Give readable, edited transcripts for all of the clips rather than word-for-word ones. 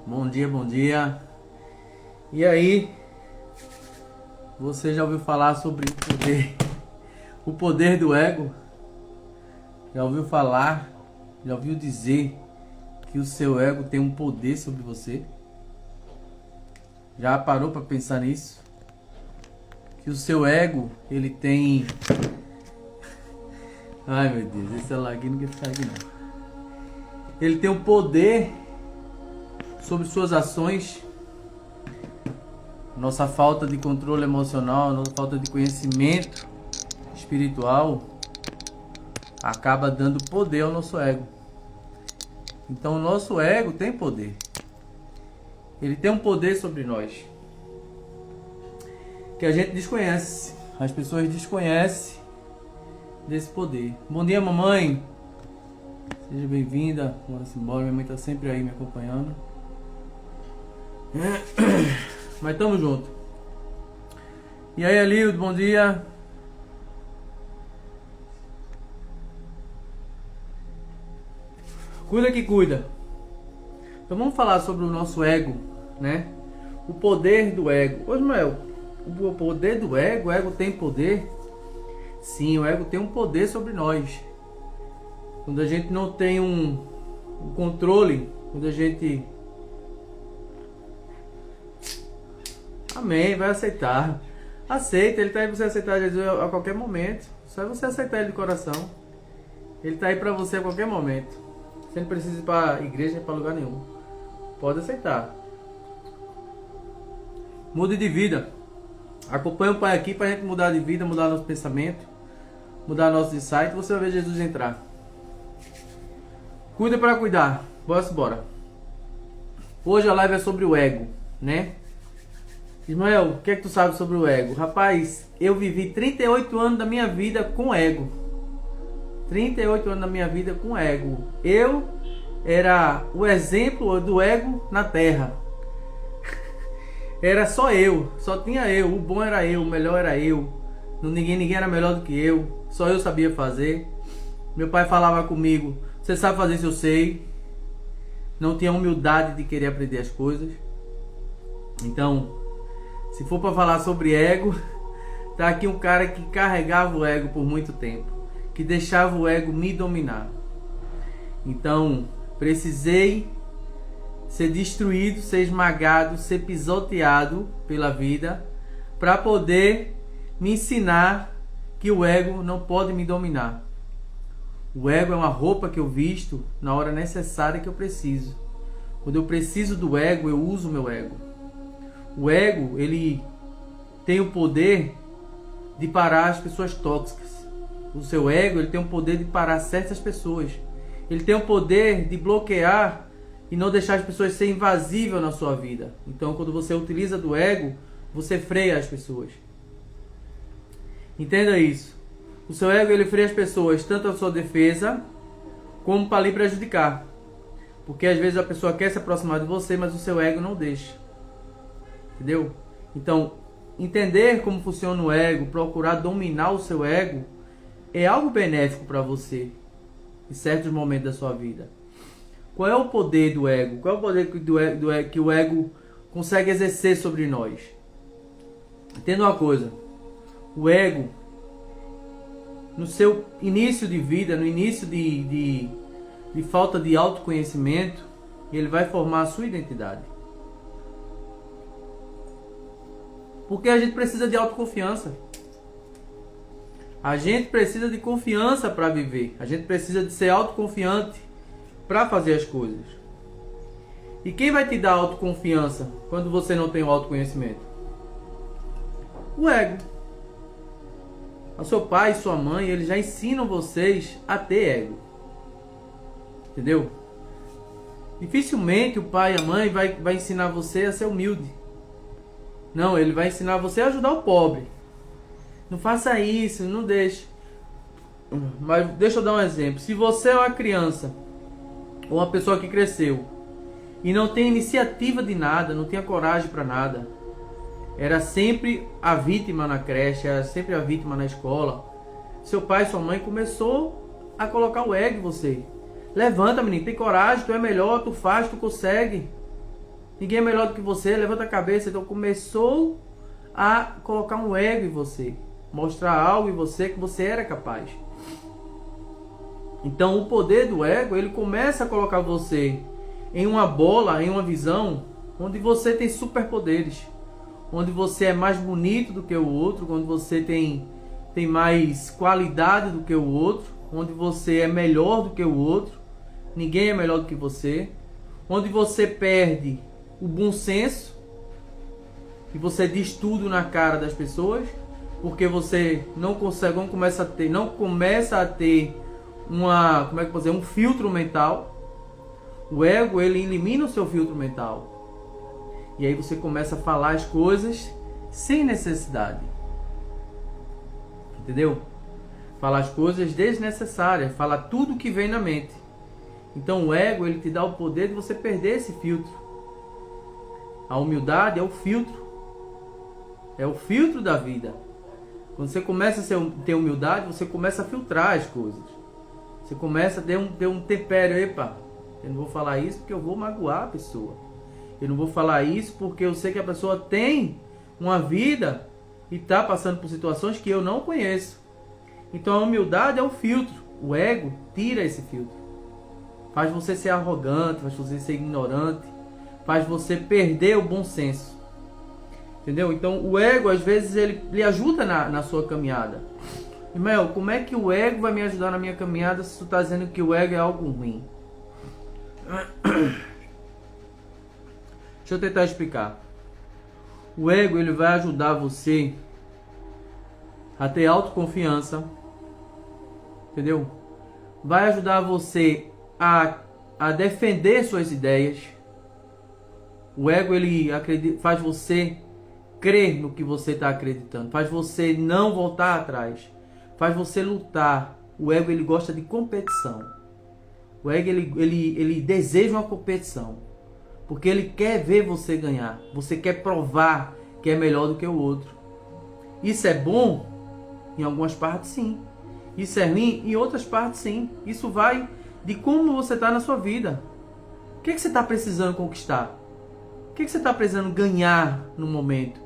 Bom dia, bom dia. E aí, você já ouviu falar sobre o poder do ego? Já ouviu falar, já ouviu dizer que o seu ego tem um poder sobre você? Já parou para pensar nisso? Que o seu ego, ele tem... Ai meu Deus, esse celular aqui não quer ficar aqui não. Ele tem um poder sobre suas ações. Nossa falta de controle emocional, nossa falta de conhecimento espiritual acaba dando poder ao nosso ego. Então o nosso ego tem poder. Ele tem um poder sobre nós que a gente desconhece. As pessoas desconhecem desse poder. Bom dia, mamãe. Seja bem-vinda. Bora-se embora. Minha mãe tá sempre aí me acompanhando. Mas tamo junto. E aí, Alildo, bom dia. Cuida que cuida. Então vamos falar sobre o nosso ego, né? O poder do ego. Ô, Ismael, o poder do ego, o ego tem poder? Sim, o ego tem um poder sobre nós. Quando a gente não tem um controle, quando a gente... Amém, vai aceitar. Aceita, ele está aí para você aceitar Jesus a qualquer momento. Só é você aceitar ele de coração. Ele está aí para você a qualquer momento. Você não precisa ir para a igreja nem para lugar nenhum. Pode aceitar. Mude de vida. Acompanhe o Pai aqui para a gente mudar de vida, mudar nosso pensamento, mudar nosso insight. Você vai ver Jesus entrar. Cuida para cuidar. Bora. Hoje a live é sobre o ego, né? Ismael, o que é que tu sabe sobre o ego? Rapaz, eu vivi 38 anos da minha vida com ego. 38 anos da minha vida com ego. Eu era o exemplo do ego na Terra. Era só eu, só tinha eu. O bom era eu, o melhor era eu. Ninguém era melhor do que eu. Só eu sabia fazer. Meu pai falava comigo: você sabe fazer isso? Eu sei. Não tinha humildade de querer aprender as coisas. Então, se for para falar sobre ego, tá aqui um cara que carregava o ego por muito tempo, que deixava o ego me dominar. Então, precisei ser destruído, ser esmagado, ser pisoteado pela vida, para poder me ensinar que o ego não pode me dominar. O ego é uma roupa que eu visto na hora necessária que eu preciso. Quando eu preciso do ego, eu uso o meu ego. O ego, ele tem o poder de parar as pessoas tóxicas. O seu ego, ele tem o poder de parar certas pessoas. Ele tem o poder de bloquear e não deixar as pessoas serem invasíveis na sua vida. Então, quando você utiliza do ego, você freia as pessoas. Entenda isso. O seu ego, ele freia as pessoas tanto a sua defesa, como para lhe prejudicar. Porque às vezes a pessoa quer se aproximar de você, mas o seu ego não deixa. Entendeu? Então, entender como funciona o ego, procurar dominar o seu ego, é algo benéfico para você em certos momentos da sua vida. Qual é o poder do ego? Qual é o poder que o ego consegue exercer sobre nós? Entenda uma coisa. O ego, no seu início de vida, no início de falta de autoconhecimento, ele vai formar a sua identidade. Porque a gente precisa de autoconfiança. A gente precisa de confiança para viver. A gente precisa de ser autoconfiante para fazer as coisas. E quem vai te dar autoconfiança quando você não tem o autoconhecimento? O ego. O seu pai e sua mãe, eles já ensinam vocês a ter ego. Entendeu? Dificilmente o pai e a mãe vai ensinar você a ser humilde. Não, ele vai ensinar você a ajudar o pobre. Não faça isso, não deixe. Mas deixa eu dar um exemplo. Se você é uma criança, ou uma pessoa que cresceu, e não tem iniciativa de nada, não tinha coragem para nada, era sempre a vítima na creche, era sempre a vítima na escola, seu pai e sua mãe começou a colocar o ego em você. Levanta, menino, tem coragem, tu é melhor, tu faz, tu consegue. Ninguém é melhor do que você, levanta a cabeça. Então começou a colocar um ego em você, mostrar algo em você que você era capaz. Então o poder do ego, ele começa a colocar você em uma bola, em uma visão, onde você tem superpoderes, onde você é mais bonito do que o outro, onde você tem mais qualidade do que o outro, onde você é melhor do que o outro, ninguém é melhor do que você, onde você perde o bom senso e você diz tudo na cara das pessoas, porque você não começa a ter uma, como é que eu posso dizer, um filtro mental. O ego, ele elimina o seu filtro mental. E aí você começa a falar as coisas sem necessidade. Entendeu? Falar as coisas desnecessárias, falar tudo que vem na mente. Então o ego, ele te dá o poder de você perder esse filtro. A humildade é o filtro. É o filtro da vida. Quando você começa a ter humildade, você começa a filtrar as coisas. Você começa a ter um tempero. Epa, eu não vou falar isso porque eu vou magoar a pessoa. Eu não vou falar isso porque eu sei que a pessoa tem uma vida e está passando por situações que eu não conheço. Então a humildade é o filtro. O ego tira esse filtro. Faz você ser arrogante, faz você ser ignorante, faz você perder o bom senso. Entendeu? Então o ego, às vezes, ele lhe ajuda na sua caminhada. Irmão, como é que o ego vai me ajudar na minha caminhada se tu está dizendo que o ego é algo ruim? Deixa eu tentar explicar. O ego, ele vai ajudar você a ter autoconfiança. Entendeu? Vai ajudar você a defender suas ideias. O ego, ele faz você crer no que você está acreditando. Faz você não voltar atrás. Faz você lutar. O ego, ele gosta de competição. O ego, ele deseja uma competição. Porque ele quer ver você ganhar. Você quer provar que é melhor do que o outro. Isso é bom? Em algumas partes, sim. Isso é ruim? Em outras partes, sim. Isso vai de como você está na sua vida. O que você está precisando conquistar? O que você está precisando ganhar no momento?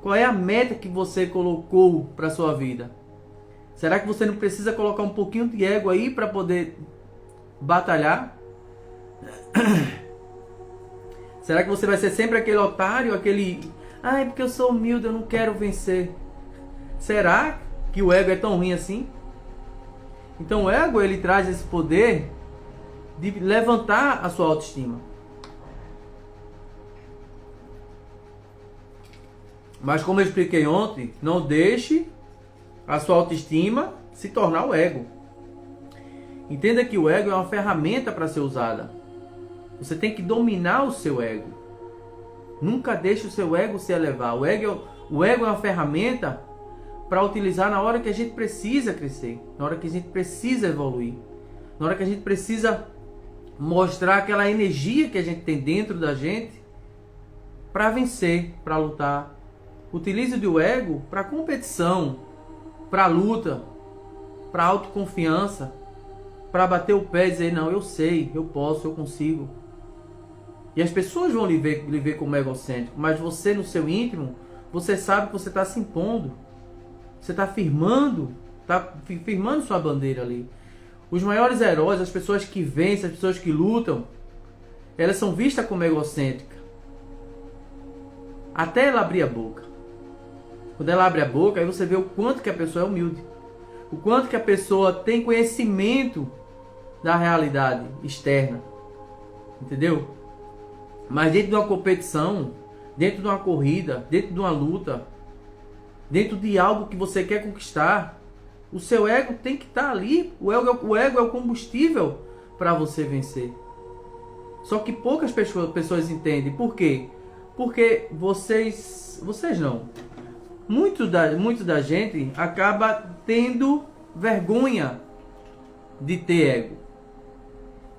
Qual é a meta que você colocou para a sua vida? Será que você não precisa colocar um pouquinho de ego aí para poder batalhar? Será que você vai ser sempre aquele otário, aquele... Ai, porque eu sou humilde, eu não quero vencer. Será que o ego é tão ruim assim? Então o ego, ele traz esse poder de levantar a sua autoestima. Mas como eu expliquei ontem, não deixe a sua autoestima se tornar o ego. Entenda que o ego é uma ferramenta para ser usada. Você tem que dominar o seu ego. Nunca deixe o seu ego se elevar. O ego é uma ferramenta para utilizar na hora que a gente precisa crescer, na hora que a gente precisa evoluir, na hora que a gente precisa mostrar aquela energia que a gente tem dentro da gente para vencer, para lutar. Utilize o ego para competição, para luta, para autoconfiança, para bater o pé e dizer, não, eu sei, eu posso, eu consigo. E as pessoas vão lhe ver como egocêntrico, mas você no seu íntimo, você sabe que você está se impondo. Você está firmando sua bandeira ali. Os maiores heróis, as pessoas que vencem, as pessoas que lutam, elas são vistas como egocêntricas. Até ela abrir a boca. Quando ela abre a boca, aí você vê o quanto que a pessoa é humilde. O quanto que a pessoa tem conhecimento da realidade externa. Entendeu? Mas dentro de uma competição, dentro de uma corrida, dentro de uma luta, dentro de algo que você quer conquistar, o seu ego tem que estar ali. O ego é o combustível para você vencer. Só que poucas pessoas entendem. Por quê? Porque vocês não. Muito da gente acaba tendo vergonha de ter ego.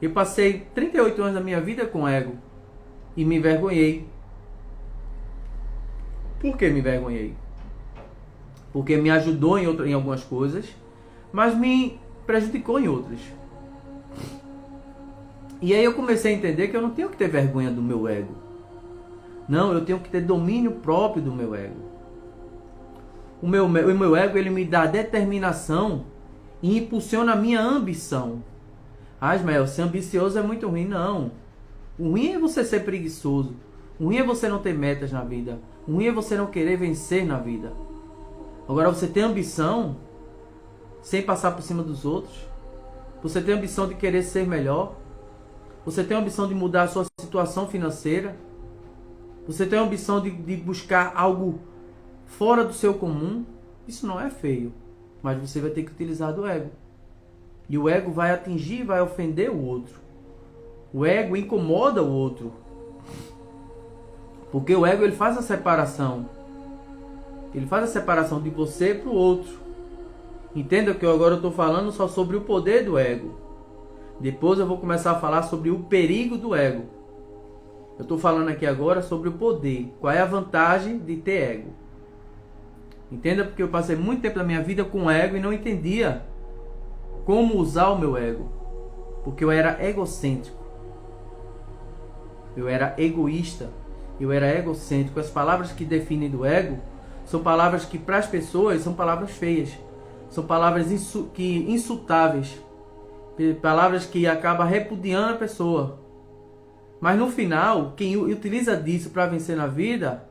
Eu passei 38 anos da minha vida com ego e me envergonhei. Por que me envergonhei? Porque me ajudou em algumas coisas, mas me prejudicou em outras. E aí eu comecei a entender que eu não tenho que ter vergonha do meu ego. Não, eu tenho que ter domínio próprio do meu ego. O meu ego, ele me dá determinação e impulsiona a minha ambição. Ah, Ismael, ser ambicioso é muito ruim. Não. O ruim é você ser preguiçoso. O ruim é você não ter metas na vida. O ruim é você não querer vencer na vida. Agora, você tem ambição sem passar por cima dos outros. Você tem ambição de querer ser melhor. Você tem ambição de mudar a sua situação financeira. Você tem ambição de buscar algo fora do seu comum. Isso não é feio. Mas você vai ter que utilizar do ego. E o ego vai atingir, vai ofender o outro. O ego incomoda o outro. Porque o ego, ele faz a separação. Ele faz a separação de você para o outro. Entenda que agora eu estou falando só sobre o poder do ego. Depois eu vou começar a falar sobre o perigo do ego. Eu estou falando aqui agora sobre o poder. Qual é a vantagem de ter ego? Entenda, porque eu passei muito tempo da minha vida com ego e não entendia como usar o meu ego. Porque eu era egocêntrico. Eu era egoísta. Eu era egocêntrico. As palavras que definem do ego são palavras que para as pessoas são palavras feias. São palavras insultáveis. Palavras que acabam repudiando a pessoa. Mas no final, quem utiliza disso para vencer na vida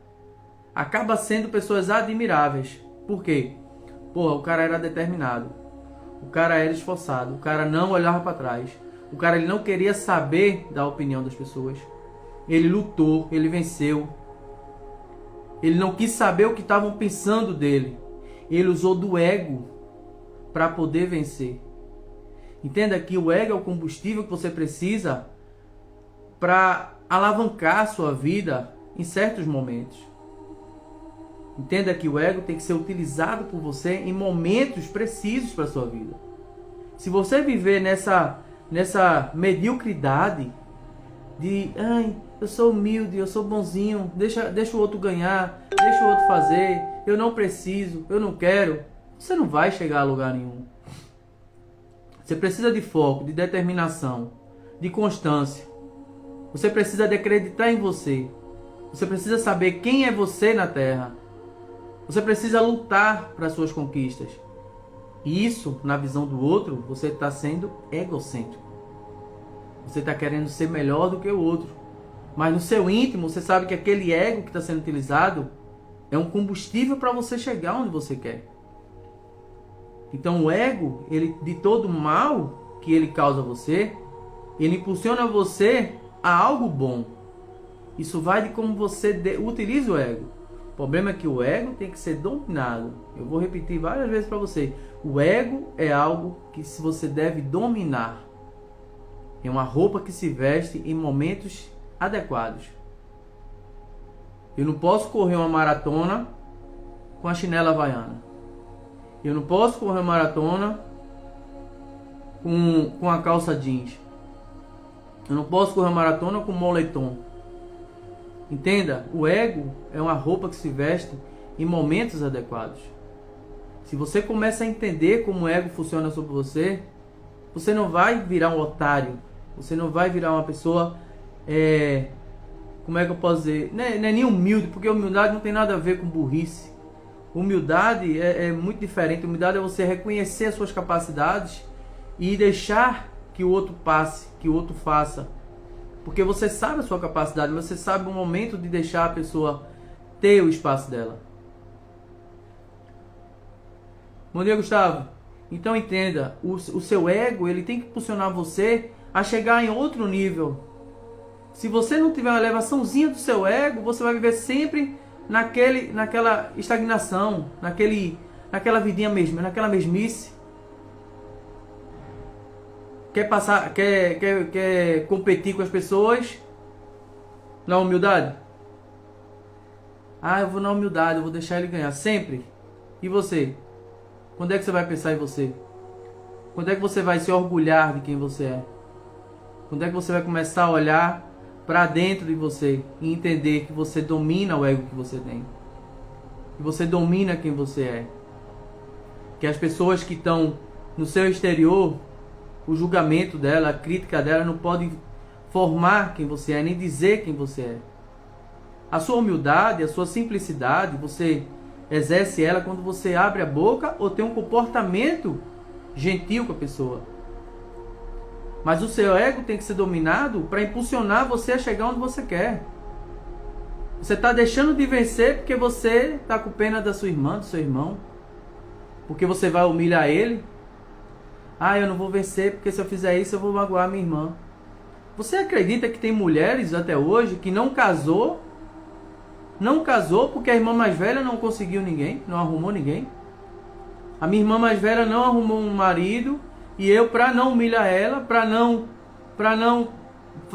acaba sendo pessoas admiráveis. Por quê? Porra, o cara era determinado. O cara era esforçado. O cara não olhava para trás. O cara, ele não queria saber da opinião das pessoas. Ele lutou, ele venceu. Ele não quis saber o que estavam pensando dele. Ele usou do ego para poder vencer. Entenda que o ego é o combustível que você precisa para alavancar a sua vida em certos momentos. Entenda que o ego tem que ser utilizado por você em momentos precisos para a sua vida. Se você viver nessa mediocridade de, ai, eu sou humilde, eu sou bonzinho, deixa o outro ganhar, deixa o outro fazer, eu não preciso, eu não quero, você não vai chegar a lugar nenhum. Você precisa de foco, de determinação, de constância. Você precisa de acreditar em você. Você precisa saber quem é você na Terra. Você precisa lutar para as suas conquistas. E isso, na visão do outro, você está sendo egocêntrico. Você está querendo ser melhor do que o outro. Mas no seu íntimo, você sabe que aquele ego que está sendo utilizado é um combustível para você chegar onde você quer. Então o ego, ele, de todo mal que ele causa a você, ele impulsiona você a algo bom. Isso vai de como você utiliza o ego. O problema é que o ego tem que ser dominado. Eu vou repetir várias vezes para você. O ego é algo que você deve dominar. É uma roupa que se veste em momentos adequados. Eu não posso correr uma maratona com a chinela havaiana. Eu não posso correr uma maratona com a calça jeans. Eu não posso correr uma maratona com moletom. Entenda, o ego é uma roupa que se veste em momentos adequados. Se você começa a entender como o ego funciona sobre você, você não vai virar um otário. Você não vai virar uma pessoa, como é que eu posso dizer? Não é nem humilde, porque humildade não tem nada a ver com burrice. Humildade é muito diferente. Humildade é você reconhecer as suas capacidades e deixar que o outro passe, que o outro faça. Porque você sabe a sua capacidade, você sabe o momento de deixar a pessoa ter o espaço dela. Bom dia, Gustavo. Então entenda, o seu ego, ele tem que impulsionar você a chegar em outro nível. Se você não tiver uma elevaçãozinha do seu ego, você vai viver sempre naquela estagnação, naquela vidinha mesmo, naquela mesmice. Quer competir com as pessoas na humildade? Ah, eu vou na humildade, eu vou deixar ele ganhar sempre. E você? Quando é que você vai pensar em você? Quando é que você vai se orgulhar de quem você é? Quando é que você vai começar a olhar para dentro de você e entender que você domina o ego que você tem? Que você domina quem você é? Que as pessoas que estão no seu exterior, o julgamento dela, a crítica dela não pode formar quem você é, nem dizer quem você é. A sua humildade, a sua simplicidade, você exerce ela quando você abre a boca ou tem um comportamento gentil com a pessoa. Mas o seu ego tem que ser dominado para impulsionar você a chegar onde você quer. Você está deixando de vencer porque você está com pena da sua irmã, do seu irmão. Porque você vai humilhar ele. Ah, eu não vou vencer porque se eu fizer isso eu vou magoar minha irmã. Você acredita que tem mulheres até hoje que não casou porque a irmã mais velha não conseguiu ninguém, não arrumou ninguém? A minha irmã mais velha não arrumou um marido e eu, para não humilhar ela, para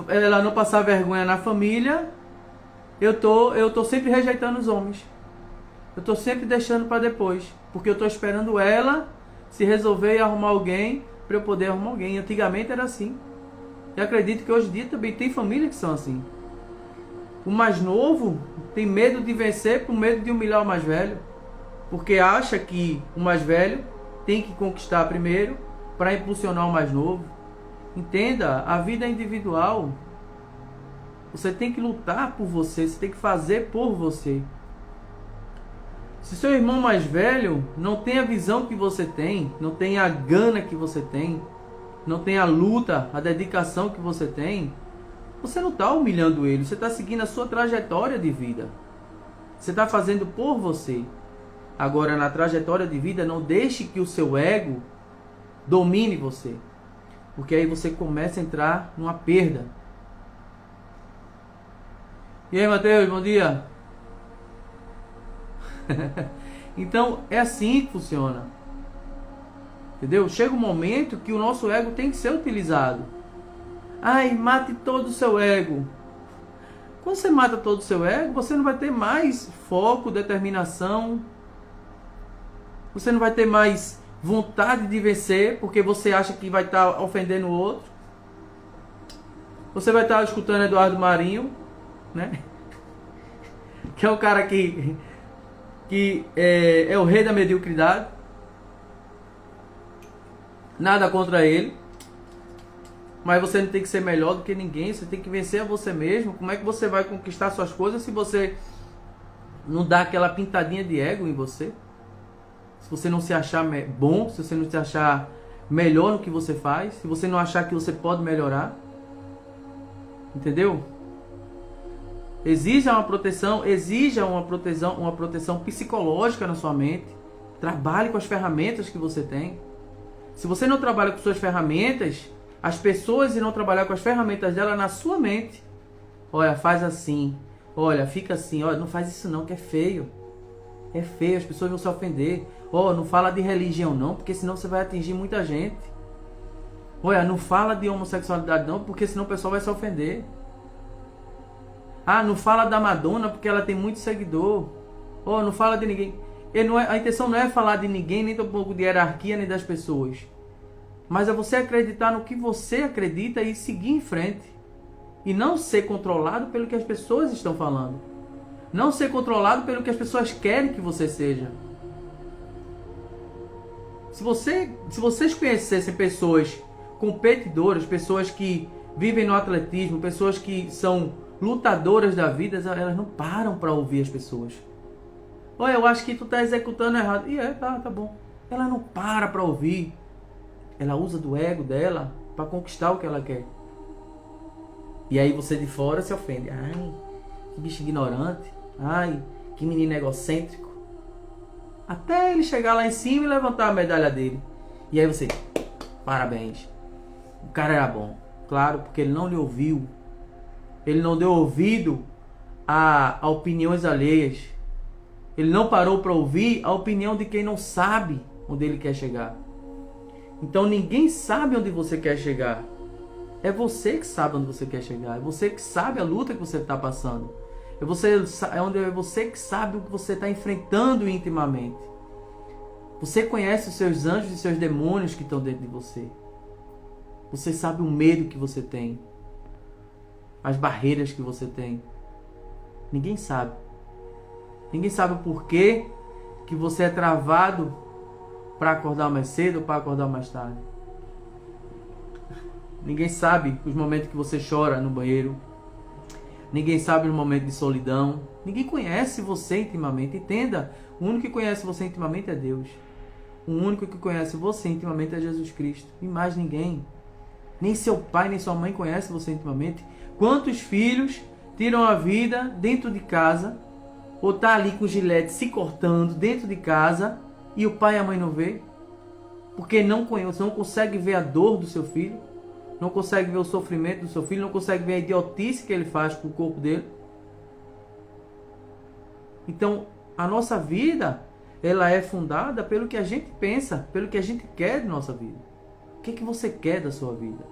ela não passar vergonha na família, eu tô sempre rejeitando os homens. Eu tô sempre deixando para depois, porque eu tô esperando ela se resolver e arrumar alguém para eu poder arrumar alguém. Antigamente era assim. E acredito que hoje em dia também tem famílias que são assim. O mais novo tem medo de vencer por medo de humilhar o mais velho, porque acha que o mais velho tem que conquistar primeiro para impulsionar o mais novo. Entenda, a vida é individual. Você tem que lutar por você, você tem que fazer por você. Se seu irmão mais velho não tem a visão que você tem, não tem a gana que você tem, não tem a luta, a dedicação que você tem, você não está humilhando ele, você está seguindo a sua trajetória de vida. Você está fazendo por você. Agora, na trajetória de vida, não deixe que o seu ego domine você, porque aí você começa a entrar numa perda. E aí, Mateus, bom dia. Então, é assim que funciona. Entendeu? Chega um momento que o nosso ego tem que ser utilizado. Ai, mate todo o seu ego. Quando você mata todo o seu ego, você não vai ter mais foco, determinação. Você não vai ter mais vontade de vencer, porque você acha que vai estar ofendendo o outro. Você vai estar escutando Eduardo Marinho, né? Que é o cara que é o rei da mediocridade. Nada contra ele. Mas você não tem que ser melhor do que ninguém. Você tem que vencer a você mesmo. Como é que você vai conquistar suas coisas se você não dá aquela pintadinha de ego em você? Se você não se achar bom, se você não se achar melhor no que você faz, se você não achar que você pode melhorar. Entendeu? Exija uma proteção psicológica na sua mente. Trabalhe com as ferramentas que você tem. Se você não trabalha com suas ferramentas, as pessoas irão trabalhar com as ferramentas dela na sua mente. Olha, faz assim. Olha, fica assim. Olha, não faz isso não, que é feio. É feio, as pessoas vão se ofender. Olha, não fala de religião não, porque senão você vai atingir muita gente. Olha, não fala de homossexualidade não, porque senão o pessoal vai se ofender. Ah, não fala da Madonna porque ela tem muito seguidor. Oh, não fala de ninguém. A intenção não é falar de ninguém, nem tampouco de hierarquia, nem das pessoas. Mas é você acreditar no que você acredita e seguir em frente. E não ser controlado pelo que as pessoas estão falando. Não ser controlado pelo que as pessoas querem que você seja. Se vocês conhecessem pessoas competidoras, pessoas que vivem no atletismo, pessoas que são lutadoras da vida, elas não param para ouvir as pessoas. Olha, eu acho que tu tá executando errado. E tá bom. Ela não para ouvir. Ela usa do ego dela para conquistar o que ela quer. E aí você de fora se ofende. Ai, que bicho ignorante. Ai, que menino egocêntrico. Até ele chegar lá em cima e levantar a medalha dele. E aí você, parabéns. O cara era bom. Claro, porque ele não lhe ouviu. Ele não deu ouvido a opiniões alheias. Ele não parou para ouvir a opinião de quem não sabe onde ele quer chegar. Então ninguém sabe onde você quer chegar. É você que sabe onde você quer chegar. É você que sabe a luta que você está passando. É você que sabe o que você está enfrentando intimamente. Você conhece os seus anjos e seus demônios que estão dentro de você. Você sabe o medo que você tem. As barreiras que você tem. Ninguém sabe. Ninguém sabe o porquê que você é travado para acordar mais cedo ou para acordar mais tarde. Ninguém sabe os momentos que você chora no banheiro. Ninguém sabe no momento de solidão. Ninguém conhece você intimamente. Entenda, o único que conhece você intimamente é Deus. O único que conhece você intimamente é Jesus Cristo. E mais ninguém. Nem seu pai, nem sua mãe conhece você intimamente. Quantos filhos tiram a vida dentro de casa, ou tá ali com o gilete se cortando dentro de casa, e o pai e a mãe não vê? Porque não conhece, não consegue ver a dor do seu filho, não consegue ver o sofrimento do seu filho, não consegue ver a idiotice que ele faz com o corpo dele. Então, a nossa vida, ela é fundada pelo que a gente pensa, pelo que a gente quer de nossa vida. O que é que você quer da sua vida?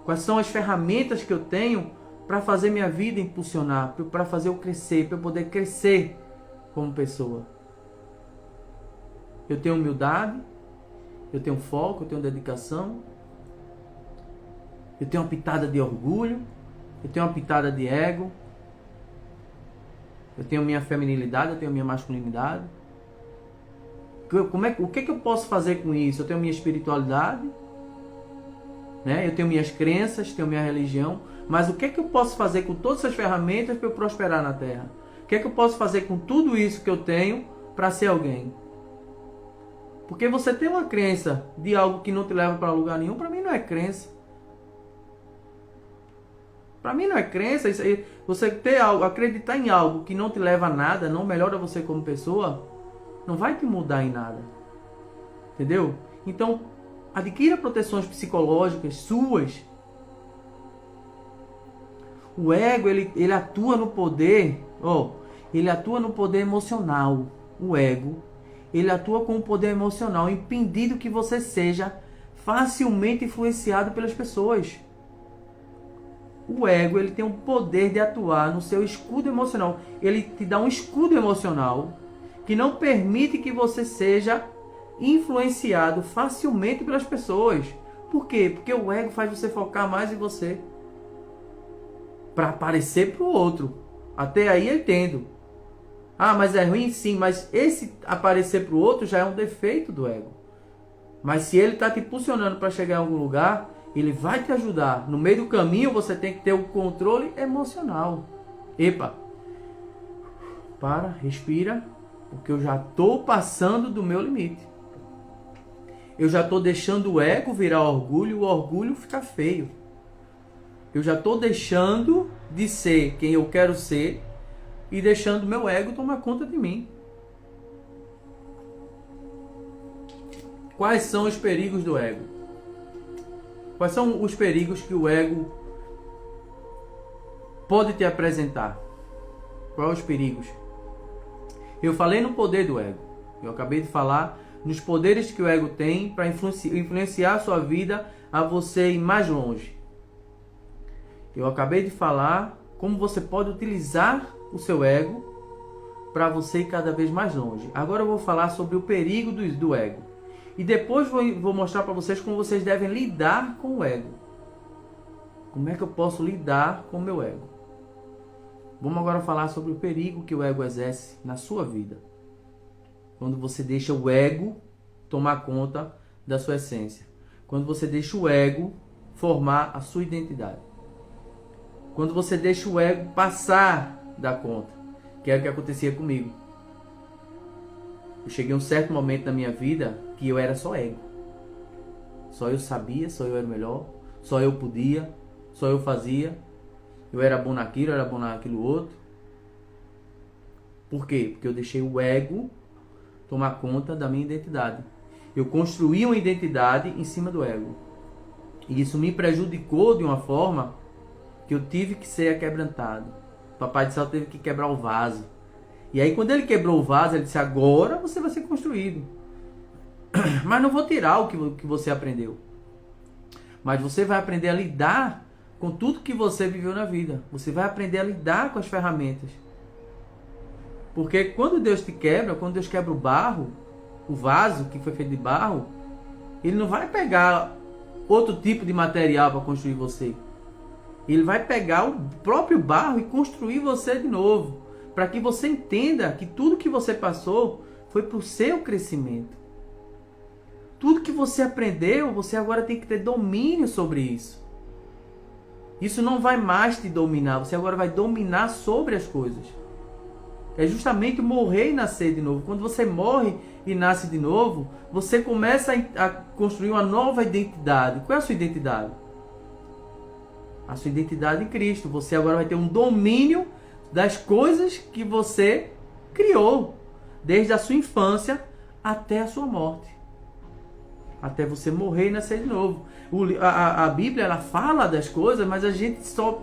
Quais são as ferramentas que eu tenho para fazer minha vida impulsionar, para fazer eu crescer, para eu poder crescer como pessoa? Eu tenho humildade, eu tenho foco, eu tenho dedicação, eu tenho uma pitada de orgulho, eu tenho uma pitada de ego, eu tenho minha feminilidade, eu tenho minha masculinidade. O que é que eu posso fazer com isso? Eu tenho minha espiritualidade, né? Eu tenho minhas crenças, tenho minha religião, mas o que é que eu posso fazer com todas essas ferramentas para eu prosperar na Terra? O que é que eu posso fazer com tudo isso que eu tenho para ser alguém? Porque você tem uma crença de algo que não te leva para lugar nenhum, para mim não é crença. Para mim não é crença. Isso aí, você ter algo, acreditar em algo que não te leva a nada, não melhora você como pessoa, não vai te mudar em nada. Entendeu? Então, adquira proteções psicológicas suas. O ego, ele atua no poder, ele atua no poder emocional. O ego, ele atua com o poder emocional, impedindo que você seja facilmente influenciado pelas pessoas. O ego, ele tem o poder de atuar no seu escudo emocional. Ele te dá um escudo emocional que não permite que você seja influenciado facilmente pelas pessoas. Por quê? Porque o ego faz você focar mais em você, para aparecer para o outro. Até aí eu entendo. Ah, mas é ruim? Sim, mas esse aparecer para o outro já é um defeito do ego. Mas se ele está te impulsionando para chegar em algum lugar, ele vai te ajudar. No meio do caminho você tem que ter o controle emocional. Epa, para, respira, porque eu já estou passando do meu limite. Eu já estou deixando o ego virar orgulho, o orgulho ficar feio. Eu já estou deixando de ser quem eu quero ser e deixando meu ego tomar conta de mim. Quais são os perigos do ego? Quais são os perigos que o ego pode te apresentar? Quais os perigos? Eu falei no poder do ego. Eu acabei de falar nos poderes que o ego tem para influenciar a sua vida a você ir mais longe. Eu acabei de falar como você pode utilizar o seu ego para você ir cada vez mais longe. Agora eu vou falar sobre o perigo do ego. E depois vou mostrar para vocês como vocês devem lidar com o ego. Como é que eu posso lidar com o meu ego? Vamos agora falar sobre o perigo que o ego exerce na sua vida. Quando você deixa o ego tomar conta da sua essência. Quando você deixa o ego formar a sua identidade. Quando você deixa o ego passar da conta. Que era o que acontecia comigo. Eu cheguei a um certo momento da minha vida que eu era só ego. Só eu sabia, só eu era melhor, só eu podia, só eu fazia. Eu era bom naquilo, eu era bom naquilo outro. Por quê? Porque eu deixei o ego tomar conta da minha identidade. Eu construí uma identidade em cima do ego. E isso me prejudicou de uma forma que eu tive que ser quebrantado. O Papai do Céu teve que quebrar o vaso. E aí quando ele quebrou o vaso, ele disse, agora você vai ser construído. Mas não vou tirar o que você aprendeu. Mas você vai aprender a lidar com tudo que você viveu na vida. Você vai aprender a lidar com as ferramentas. Porque quando Deus te quebra, quando Deus quebra o barro, o vaso que foi feito de barro, Ele não vai pegar outro tipo de material para construir você. Ele vai pegar o próprio barro e construir você de novo. Para que você entenda que tudo que você passou foi para o seu crescimento. Tudo que você aprendeu, você agora tem que ter domínio sobre isso. Isso não vai mais te dominar. Você agora vai dominar sobre as coisas. É justamente morrer e nascer de novo. Quando você morre e nasce de novo, você começa a construir uma nova identidade. Qual é a sua identidade? A sua identidade em Cristo. Você agora vai ter um domínio das coisas que você criou, desde a sua infância até a sua morte. Até você morrer e nascer de novo. A Bíblia, ela fala das coisas, mas a gente só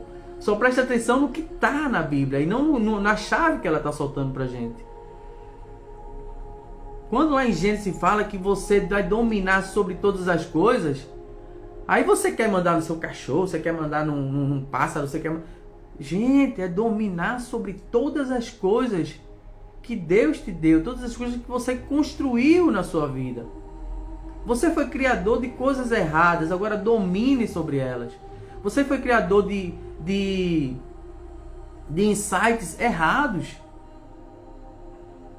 presta atenção no que está na Bíblia e não na chave que ela está soltando para a gente. Quando lá em Gênesis fala que você vai dominar sobre todas as coisas, aí você quer mandar no seu cachorro, você quer mandar num pássaro, você quer... Gente, é dominar sobre todas as coisas que Deus te deu, todas as coisas que você construiu na sua vida. Você foi criador de coisas erradas, agora domine sobre elas. Você foi criador de insights errados.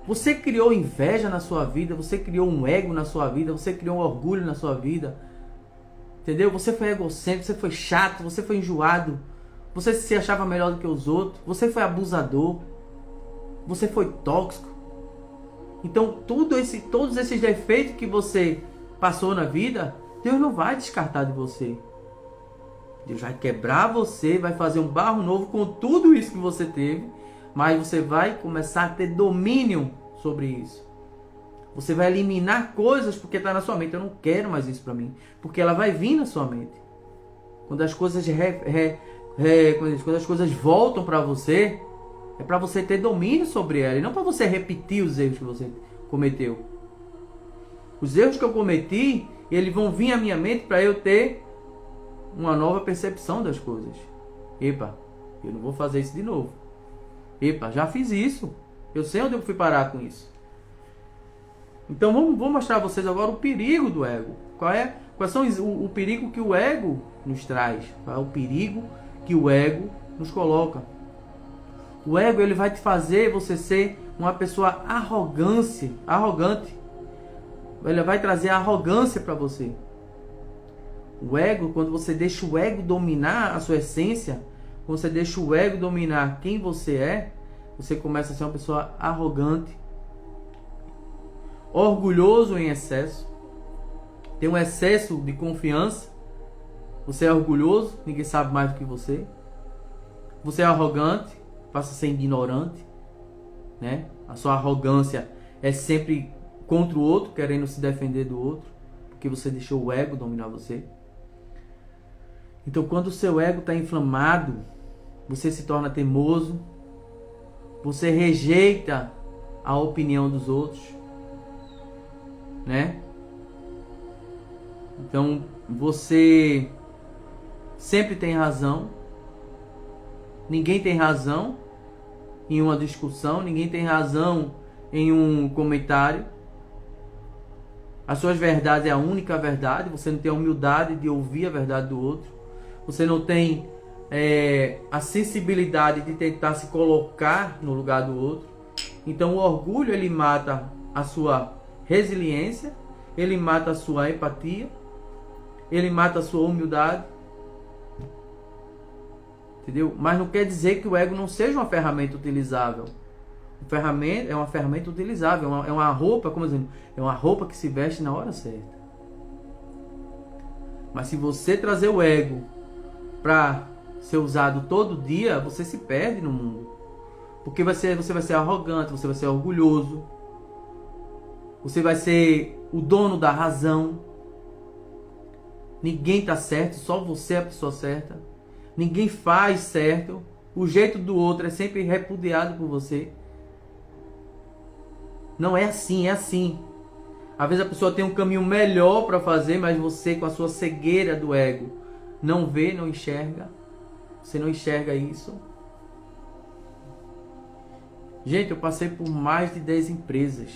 Você criou inveja na sua vida, você criou um ego na sua vida, você criou um orgulho na sua vida. Entendeu? Você foi egocêntrico, você foi chato, você foi enjoado. Você se achava melhor do que os outros. Você foi abusador. Você foi tóxico. Então, todos esses defeitos que você passou na vida, Deus não vai descartar de você. Deus vai quebrar você, vai fazer um barro novo com tudo isso que você teve, mas você vai começar a ter domínio sobre isso. Você vai eliminar coisas porque está na sua mente. Eu não quero mais isso para mim. Porque ela vai vir na sua mente. Quando as coisas, quando as coisas voltam para você, é para você ter domínio sobre ela. E não para você repetir os erros que você cometeu. Os erros que eu cometi, eles vão vir à minha mente para eu ter uma nova percepção das coisas. Epa, eu não vou fazer isso de novo. Epa, já fiz isso. Eu sei onde eu fui parar com isso. Então vou mostrar a vocês agora o perigo do ego. Quais são o perigo que o ego nos traz? Qual é o perigo que o ego nos coloca? O ego, ele vai te fazer você ser uma pessoa arrogante. Ele vai trazer arrogância para você. O ego, quando você deixa o ego dominar a sua essência, quando você deixa o ego dominar quem você é, você começa a ser uma pessoa arrogante, orgulhoso em excesso, tem um excesso de confiança, você é orgulhoso, ninguém sabe mais do que você. Você é arrogante, passa a ser ignorante, né? A sua arrogância é sempre contra o outro, querendo se defender do outro, porque você deixou o ego dominar você. Então, quando o seu ego está inflamado, você se torna teimoso, você rejeita a opinião dos outros, né? Então, você sempre tem razão. Ninguém tem razão em uma discussão, ninguém tem razão em um comentário. As suas verdades é a única verdade. Você não tem a humildade de ouvir a verdade do outro. Você não tem a sensibilidade de tentar se colocar no lugar do outro. Então o orgulho, ele mata a sua resiliência, ele mata a sua empatia, ele mata a sua humildade. Entendeu? Mas não quer dizer que o ego não seja uma ferramenta utilizável. É uma ferramenta utilizável, é uma roupa, como dizendo, é uma roupa que se veste na hora certa. Mas se você trazer o ego para ser usado todo dia, você se perde no mundo. Porque você vai ser arrogante, você vai ser orgulhoso, você vai ser o dono da razão. Ninguém está certo, só você é a pessoa certa. Ninguém faz certo. O jeito do outro é sempre repudiado por você. Não é assim, é assim. Às vezes a pessoa tem um caminho melhor para fazer, mas você, com a sua cegueira do ego, não vê, não enxerga. Você não enxerga isso. Gente, eu passei por mais de 10 empresas.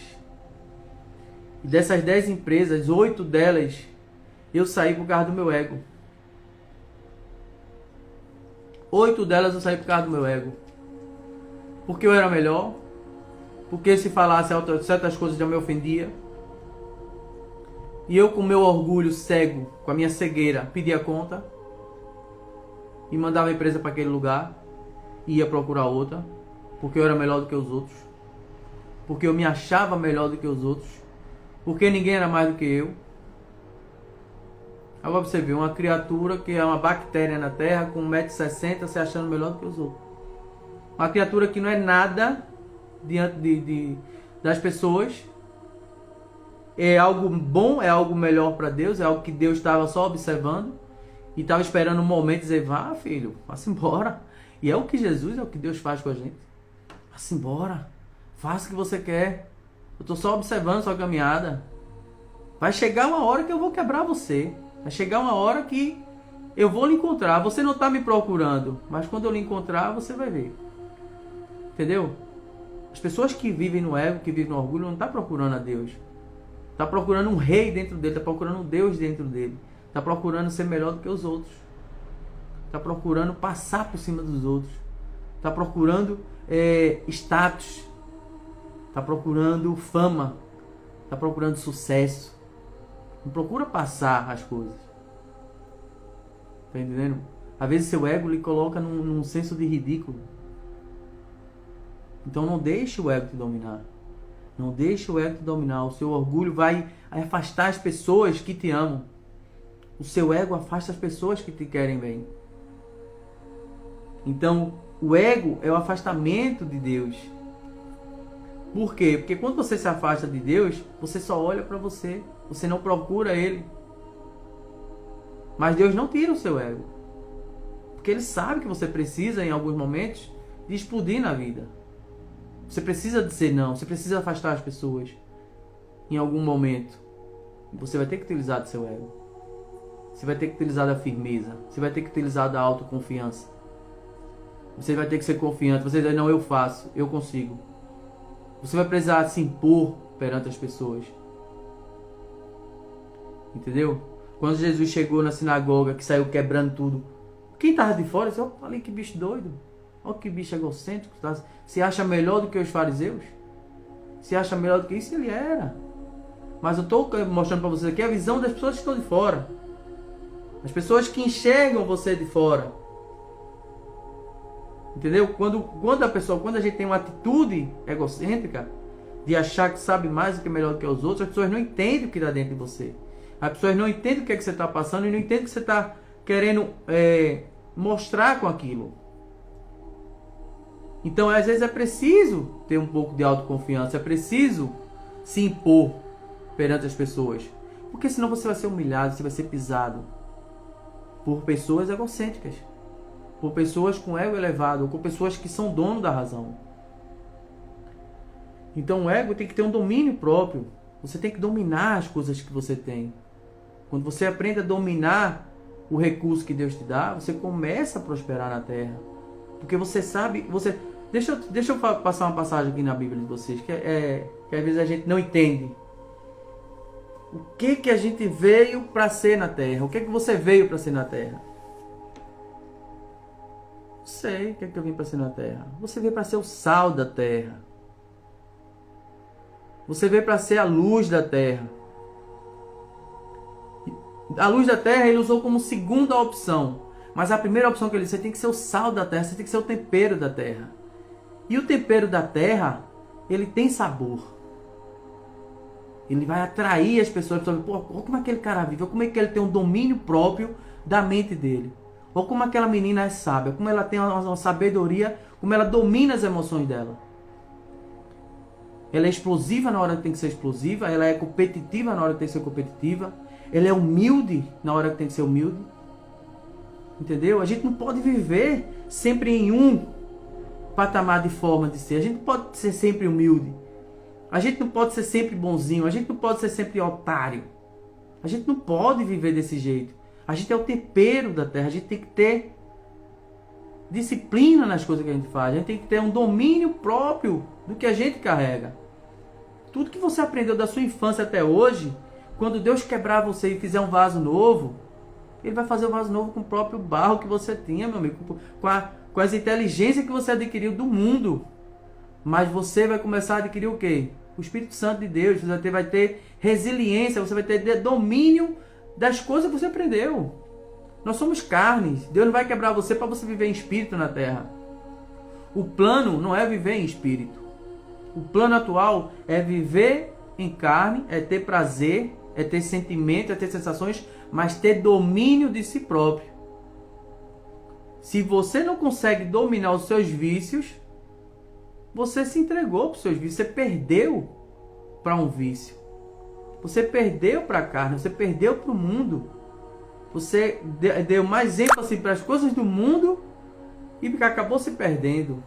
E dessas 10 empresas, 8 delas, eu saí por causa do meu ego. 8 delas eu saí por causa do meu ego. Porque eu era melhor. Porque se falasse certas coisas já me ofendia. E eu, com meu orgulho cego, com a minha cegueira, pedia conta. e mandava a empresa para aquele lugar e ia procurar outra, porque eu era melhor do que os outros, porque eu me achava melhor do que os outros, porque ninguém era mais do que eu. Agora você vê uma criatura que é uma bactéria na terra com 1,60 m se achando melhor do que os outros. Uma criatura que não é nada diante das pessoas. É algo bom, é algo melhor para Deus, é algo que Deus estava só observando e estava esperando um momento e dizer: vá, filho, vá-se embora. E é o que Jesus, é o que Deus faz com a gente. Vá-se embora, faça o que você quer. Eu estou só observando sua caminhada. Vai chegar uma hora que eu vou quebrar você. Vai chegar uma hora que eu vou lhe encontrar. Você não está me procurando, mas quando eu lhe encontrar, você vai ver. Entendeu? As pessoas que vivem no ego, que vivem no orgulho, não estão procurando a Deus. Está procurando um rei dentro dele, está procurando um Deus dentro dele. Está procurando ser melhor do que os outros. Está procurando passar por cima dos outros. Está procurando status. Está procurando fama. Está procurando sucesso. Não procura passar as coisas. Tá entendendo? Às vezes seu ego lhe coloca num senso de ridículo. Então não deixe o ego te dominar. Não deixe o ego te dominar. O seu orgulho vai afastar as pessoas que te amam. O seu ego afasta as pessoas que te querem bem. Então, o ego é o afastamento de Deus. Por quê? Porque quando você se afasta de Deus, você só olha para você. Você não procura Ele. Mas Deus não tira o seu ego. Porque Ele sabe que você precisa, em alguns momentos, de explodir na vida. Você precisa dizer não. Você precisa afastar as pessoas. Em algum momento. Você vai ter que utilizar do seu ego. Você vai ter que utilizar da firmeza. Você vai ter que utilizar da autoconfiança. Você vai ter que ser confiante. Você vai dizer: não, eu faço. Eu consigo. Você vai precisar se impor perante as pessoas. Entendeu? Quando Jesus chegou na sinagoga, que saiu quebrando tudo, quem estava de fora disse: olha que bicho doido. Olha que bicho egocêntrico. Se acha melhor do que os fariseus? Se acha melhor do que isso? Ele era. Mas eu estou mostrando para vocês aqui a visão das pessoas que estão de fora. As pessoas que enxergam você de fora. Entendeu? Quando a gente tem uma atitude egocêntrica de achar que sabe mais do que melhor do que os outros, as pessoas não entendem o que está dentro de você. As pessoas não entendem o que é que você está passando e não entendem o que você está querendo mostrar com aquilo. Então, às vezes é preciso ter um pouco de autoconfiança, é preciso se impor perante as pessoas. Porque senão você vai ser humilhado, você vai ser pisado por pessoas egocêntricas, por pessoas com ego elevado, por pessoas que são dono da razão. Então o ego tem que ter um domínio próprio. Você tem que dominar as coisas que você tem. Quando você aprende a dominar o recurso que Deus te dá, você começa a prosperar na terra. Porque você sabe... Deixa eu passar uma passagem aqui na Bíblia de vocês, que às vezes a gente não entende. O que a gente veio para ser na terra? O que você veio para ser na terra? Não sei o que eu vim para ser na terra. Você veio para ser o sal da terra. Você veio para ser a luz da terra. A luz da terra ele usou como segunda opção. Mas a primeira opção que ele disse: você tem que ser o sal da terra, você tem que ser o tempero da terra. E o tempero da terra, ele tem sabor. Ele vai atrair as pessoas. Pô, olha como aquele cara vive, olha como é que ele tem um domínio próprio da mente dele. Olha como aquela menina é sábia, como ela tem uma sabedoria, como ela domina as emoções dela. Ela é explosiva na hora que tem que ser explosiva, ela é competitiva na hora que tem que ser competitiva, ela é humilde na hora que tem que ser humilde. Entendeu? A gente não pode viver sempre em um patamar de forma de ser. A gente não pode ser sempre humilde. A gente não pode ser sempre bonzinho. A gente não pode ser sempre otário. A gente não pode viver desse jeito. A gente é o tempero da terra. A gente tem que ter disciplina nas coisas que a gente faz. A gente tem que ter um domínio próprio do que a gente carrega. Tudo que você aprendeu da sua infância até hoje, quando Deus quebrar você e fizer um vaso novo, Ele vai fazer o vaso novo com o próprio barro que você tinha, meu amigo, com as inteligências que você adquiriu do mundo. Mas você vai começar a adquirir o quê? O Espírito Santo de Deus. Você vai ter resiliência, você vai ter domínio das coisas que você aprendeu. Nós somos carnes. Deus não vai quebrar você para você viver em espírito na terra. O plano não é viver em espírito. O plano atual é viver em carne, é ter prazer, é ter sentimento, é ter sensações, mas ter domínio de si próprio. Se você não consegue dominar os seus vícios, você se entregou para os seus vícios, você perdeu para um vício. Você perdeu para a carne, você perdeu para o mundo. Você deu mais ênfase para as coisas do mundo e acabou se perdendo.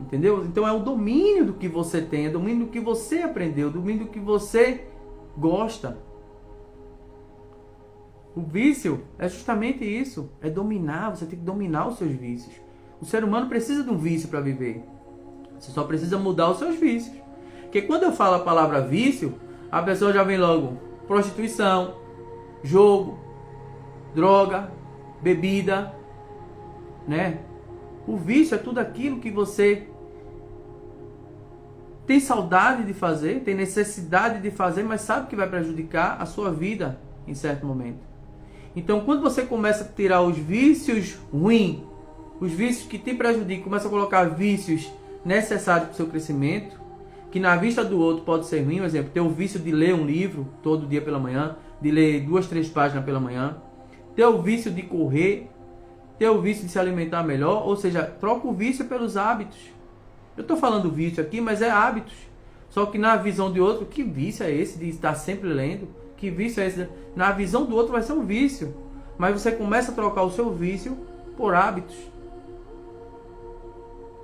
Entendeu? Então é o domínio do que você tem, é o domínio do que você aprendeu, o domínio do que você gosta. O vício é justamente isso, é dominar, você tem que dominar os seus vícios. O ser humano precisa de um vício para viver. Você só precisa mudar os seus vícios. Porque quando eu falo a palavra vício, a pessoa já vem logo prostituição, jogo, droga, bebida, né? O vício é tudo aquilo que você tem saudade de fazer, tem necessidade de fazer, mas sabe que vai prejudicar a sua vida em certo momento. Então, quando você começa a tirar os vícios ruins, os vícios que te prejudicam, começa a colocar vícios necessários para o seu crescimento, que na vista do outro pode ser ruim, por exemplo, ter o vício de ler um livro todo dia pela manhã, de ler 2, 3 páginas pela manhã, ter o vício de correr, ter o vício de se alimentar melhor, ou seja, troca o vício pelos hábitos. Eu estou falando vício aqui, mas é hábitos. Só que na visão de outro, que vício é esse de estar sempre lendo? Que vício é esse? Na visão do outro vai ser um vício. Mas você começa a trocar o seu vício por hábitos.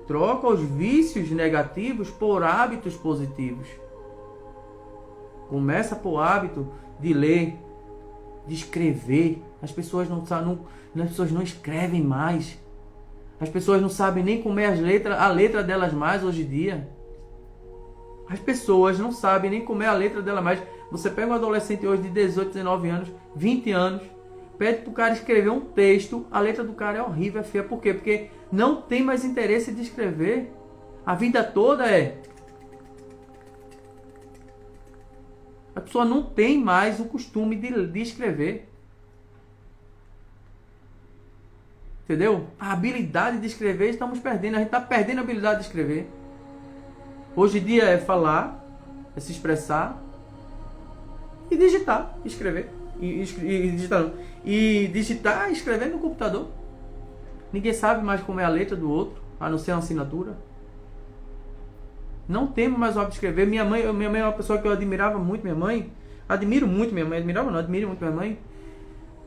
Troca os vícios negativos por hábitos positivos. Começa por hábito de ler, de escrever. As pessoas não escrevem mais. As pessoas não sabem nem como é a letra delas mais hoje em dia. As pessoas não sabem nem como é a letra dela mais. Você pega um adolescente hoje de 18, 19 anos, 20 anos, pede para o cara escrever um texto, a letra do cara é horrível, é feia. Por quê? Porque não tem mais interesse de escrever. A vida toda é... A pessoa não tem mais o costume de escrever. Entendeu? A habilidade de escrever estamos perdendo. A gente está perdendo a habilidade de escrever. Hoje em dia é falar, é se expressar e digitar, escrever. E digitar e escrever no computador. Ninguém sabe mais como é a letra do outro, a não ser uma assinatura. Não temos mais o hábito de escrever. Minha mãe é uma pessoa que eu admirava muito, minha mãe. Admiro muito minha mãe. Admiro muito minha mãe.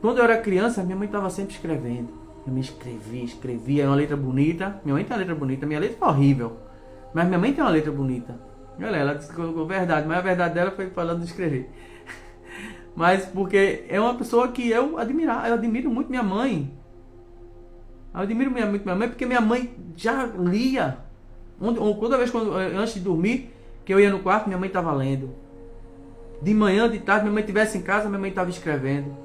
Quando eu era criança, minha mãe estava sempre escrevendo. Minha mãe escrevia. Era uma letra bonita. Minha mãe tem uma letra bonita. Minha letra é horrível. Mas minha mãe tem uma letra bonita. Olha, ela disse que colocou verdade. Mas a verdade dela foi falando de escrever. Mas porque é uma pessoa que eu admiro muito minha mãe. Eu admiro muito minha mãe porque minha mãe já lia. Toda vez antes de dormir, que eu ia no quarto, minha mãe estava lendo. De manhã, de tarde, minha mãe estivesse em casa, minha mãe estava escrevendo.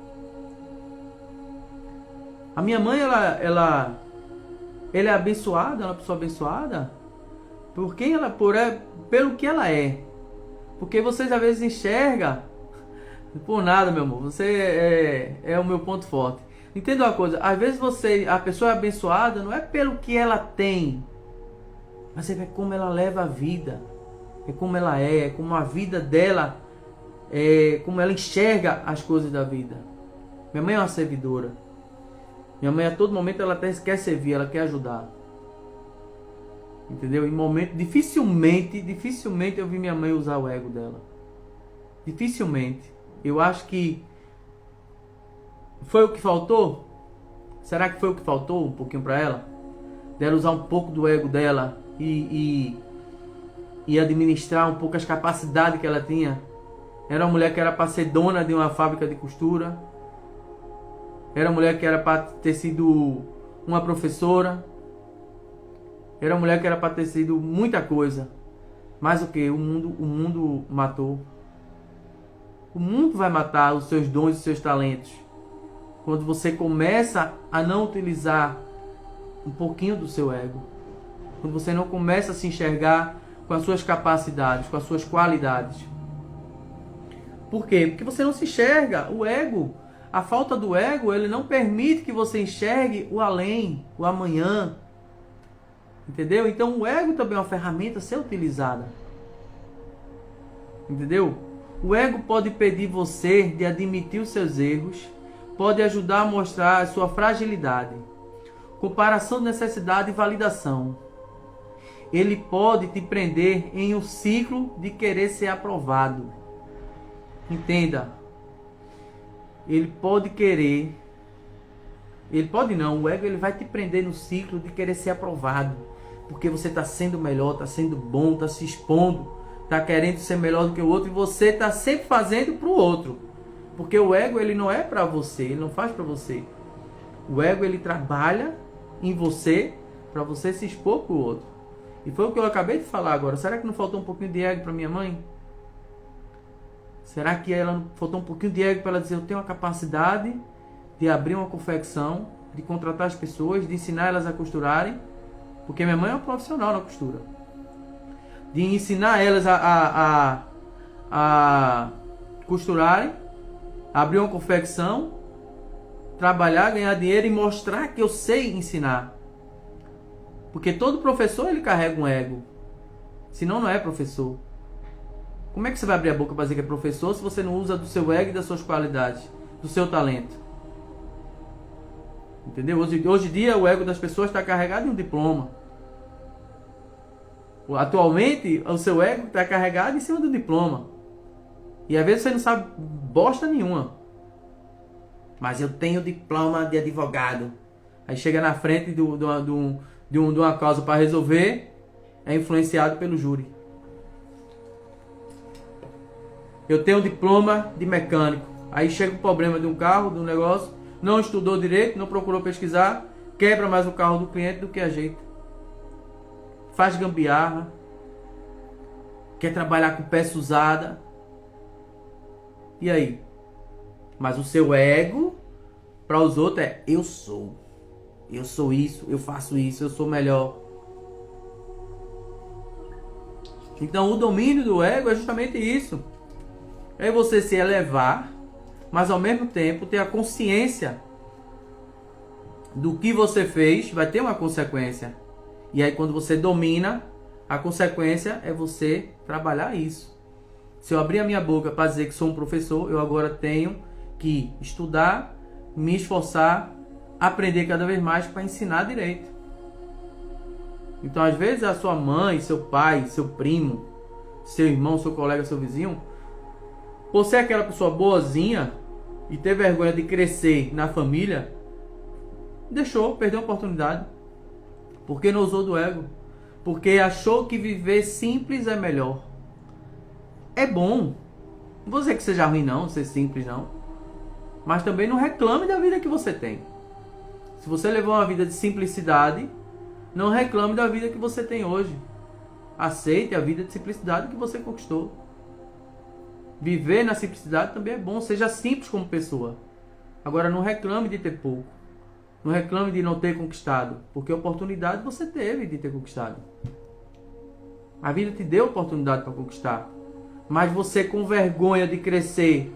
A minha mãe, ela é abençoada, ela é uma pessoa abençoada pelo que ela é. Porque vocês às vezes enxergam por nada, meu amor. Você é o meu ponto forte. Entenda uma coisa, às vezes a pessoa é abençoada não é pelo que ela tem, mas é como ela leva a vida. É como ela é como a vida dela, como ela enxerga as coisas da vida. Minha mãe é uma servidora. Minha mãe a todo momento ela quer servir, ela quer ajudar. Entendeu? Em momento, dificilmente eu vi minha mãe usar o ego dela. Dificilmente. Eu acho que foi o que faltou. Será que foi o que faltou um pouquinho para ela? Dela usar um pouco do ego dela e administrar um pouco as capacidades que ela tinha. Era uma mulher que era para ser dona de uma fábrica de costura. Era uma mulher que era para ter sido uma professora. Era uma mulher que era para ter sido muita coisa. Mas o que? O mundo matou. O mundo vai matar os seus dons e os seus talentos. Quando você começa a não utilizar um pouquinho do seu ego. Quando você não começa a se enxergar com as suas capacidades, com as suas qualidades. Por quê? Porque você não se enxerga. O ego, A falta do ego, ele não permite que você enxergue o além, o amanhã. Entendeu? Então o ego também é uma ferramenta a ser utilizada. Entendeu? O ego pode impedir você de admitir os seus erros, pode ajudar a mostrar a sua fragilidade, comparação de necessidade e validação. Ele pode te prender em um ciclo de querer ser aprovado. Entenda. Ele pode querer. Ele pode não. O ego ele vai te prender no ciclo de querer ser aprovado. Porque você está sendo melhor, está sendo bom, está se expondo, está querendo ser melhor do que o outro. E você está sempre fazendo para o outro. Porque o ego ele não é para você. Ele não faz para você. O ego ele trabalha em você para você se expor para o outro. E foi o que eu acabei de falar agora. Será que não faltou um pouquinho de ego para minha mãe? Será que ela faltou um pouquinho de ego para ela dizer: eu tenho a capacidade de abrir uma confecção, de contratar as pessoas, de ensinar elas a costurarem? Porque minha mãe é uma profissional na costura. De ensinar elas a costurarem, abrir uma confecção, trabalhar, ganhar dinheiro e mostrar que eu sei ensinar. Porque todo professor ele carrega um ego. Senão não é professor. Como é que você vai abrir a boca para dizer que é professor se você não usa do seu ego e das suas qualidades, do seu talento? Entendeu? Hoje em dia o ego das pessoas está carregado em um diploma. Atualmente o seu ego está carregado em cima do diploma. E às vezes você não sabe bosta nenhuma. Mas eu tenho diploma de advogado. Aí chega na frente de uma causa para resolver, é influenciado pelo júri. Eu tenho um diploma de mecânico. Aí chega o problema de um carro, de um negócio, não estudou direito, não procurou pesquisar, quebra mais o carro do cliente do que ajeita. Faz gambiarra, quer trabalhar com peça usada. E aí? Mas o seu ego, para os outros, é: eu sou isso, eu faço isso, eu sou melhor. Então o domínio do ego é justamente isso. É você se elevar, mas ao mesmo tempo ter a consciência do que você fez, vai ter uma consequência. E aí quando você domina, a consequência é você trabalhar isso. Se eu abrir a minha boca para dizer que sou um professor, eu agora tenho que estudar, me esforçar, aprender cada vez mais para ensinar direito. Então às vezes a sua mãe, seu pai, seu primo, seu irmão, seu colega, seu vizinho, você é aquela pessoa boazinha e ter vergonha de crescer na família, perdeu a oportunidade. Porque não usou do ego. Porque achou que viver simples é melhor. É bom. Não vou dizer que seja ruim não, ser simples não. Mas também não reclame da vida que você tem. Se você levou uma vida de simplicidade, não reclame da vida que você tem hoje. Aceite a vida de simplicidade que você conquistou. Viver na simplicidade também é bom. Seja simples como pessoa. Agora não reclame de ter pouco. Não reclame de não ter conquistado. Porque oportunidade você teve de ter conquistado. A vida te deu oportunidade para conquistar. Mas você com vergonha de crescer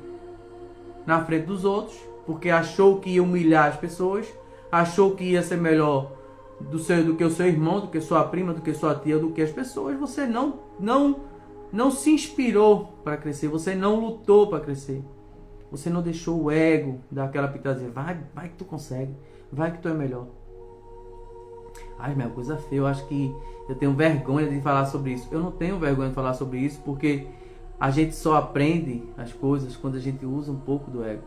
na frente dos outros, porque achou que ia humilhar as pessoas, achou que ia ser melhor do que o seu irmão, do que sua prima, do que sua tia, do que as pessoas, você não se inspirou para crescer, você não lutou para crescer. Você não deixou o ego dar aquela pitadinha, vai que tu consegue, vai que tu é melhor. Ai, minha coisa feia, eu acho que eu tenho vergonha de falar sobre isso. Eu não tenho vergonha de falar sobre isso, porque a gente só aprende as coisas quando a gente usa um pouco do ego.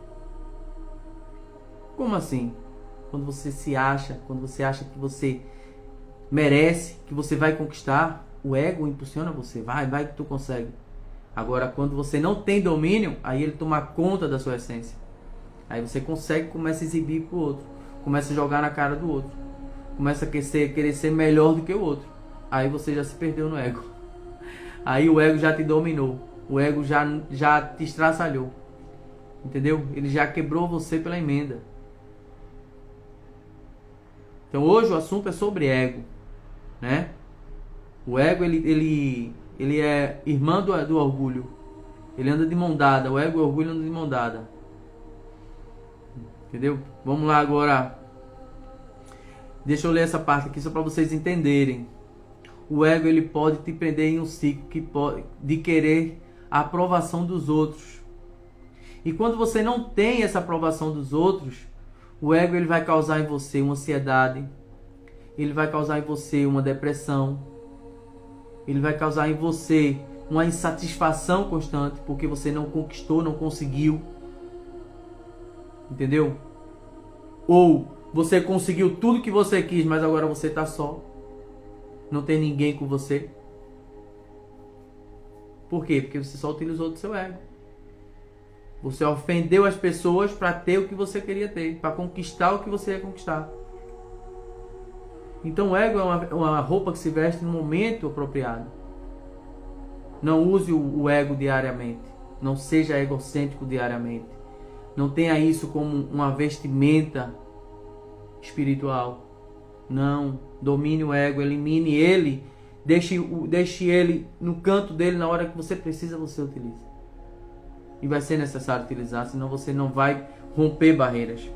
Como assim? Quando você acha que você merece, que você vai conquistar, o ego impulsiona você, vai que tu consegue. Agora, quando você não tem domínio, aí ele toma conta da sua essência. Aí você consegue, começa a exibir pro outro, começa a jogar na cara do outro, começa a querer ser melhor do que o outro. Aí você já se perdeu no ego. Aí o ego já te dominou, o ego já te estraçalhou. Entendeu? Ele já quebrou você pela emenda. Então hoje o assunto é sobre ego, né? O ego ele é irmão do orgulho. Ele anda de mão dada. O ego e o orgulho andam de mão dada. Entendeu? Vamos lá agora. Deixa eu ler essa parte aqui só para vocês entenderem. O ego, ele pode te prender em um ciclo de querer a aprovação dos outros. E quando você não tem essa aprovação dos outros, o ego, ele vai causar em você uma ansiedade, ele vai causar em você uma depressão, ele vai causar em você uma insatisfação constante, porque você não conquistou, não conseguiu. Entendeu? Ou você conseguiu tudo que você quis, mas agora você está só. Não tem ninguém com você. Por quê? Porque você só utilizou do seu ego. Você ofendeu as pessoas para ter o que você queria ter, para conquistar o que você ia conquistar. Então o ego é uma roupa que se veste no momento apropriado. Não use o ego diariamente. Não seja egocêntrico diariamente. Não tenha isso como uma vestimenta espiritual. Não. Domine o ego, elimine ele. Deixe ele no canto dele na hora que você precisa, você utiliza. E vai ser necessário utilizar, senão você não vai romper barreiras.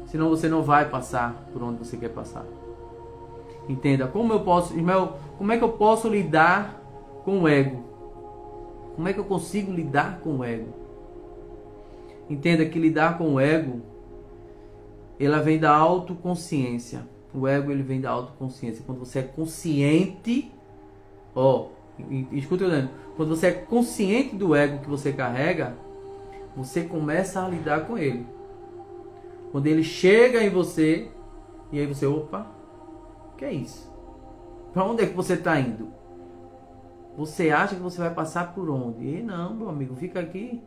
Senão você não vai passar por onde você quer passar. Entenda, como é que eu posso lidar com o ego? Como é que eu consigo lidar com o ego? Entenda que lidar com o ego, ela vem da autoconsciência. O ego, ele vem da autoconsciência. Quando você é consciente, escuta eu dizendo, quando você é consciente do ego que você carrega, você começa a lidar com ele. Quando ele chega em você, e aí você, opa, o que é isso? Para onde é que você está indo? Você acha que você vai passar por onde? E não, meu amigo, fica aqui.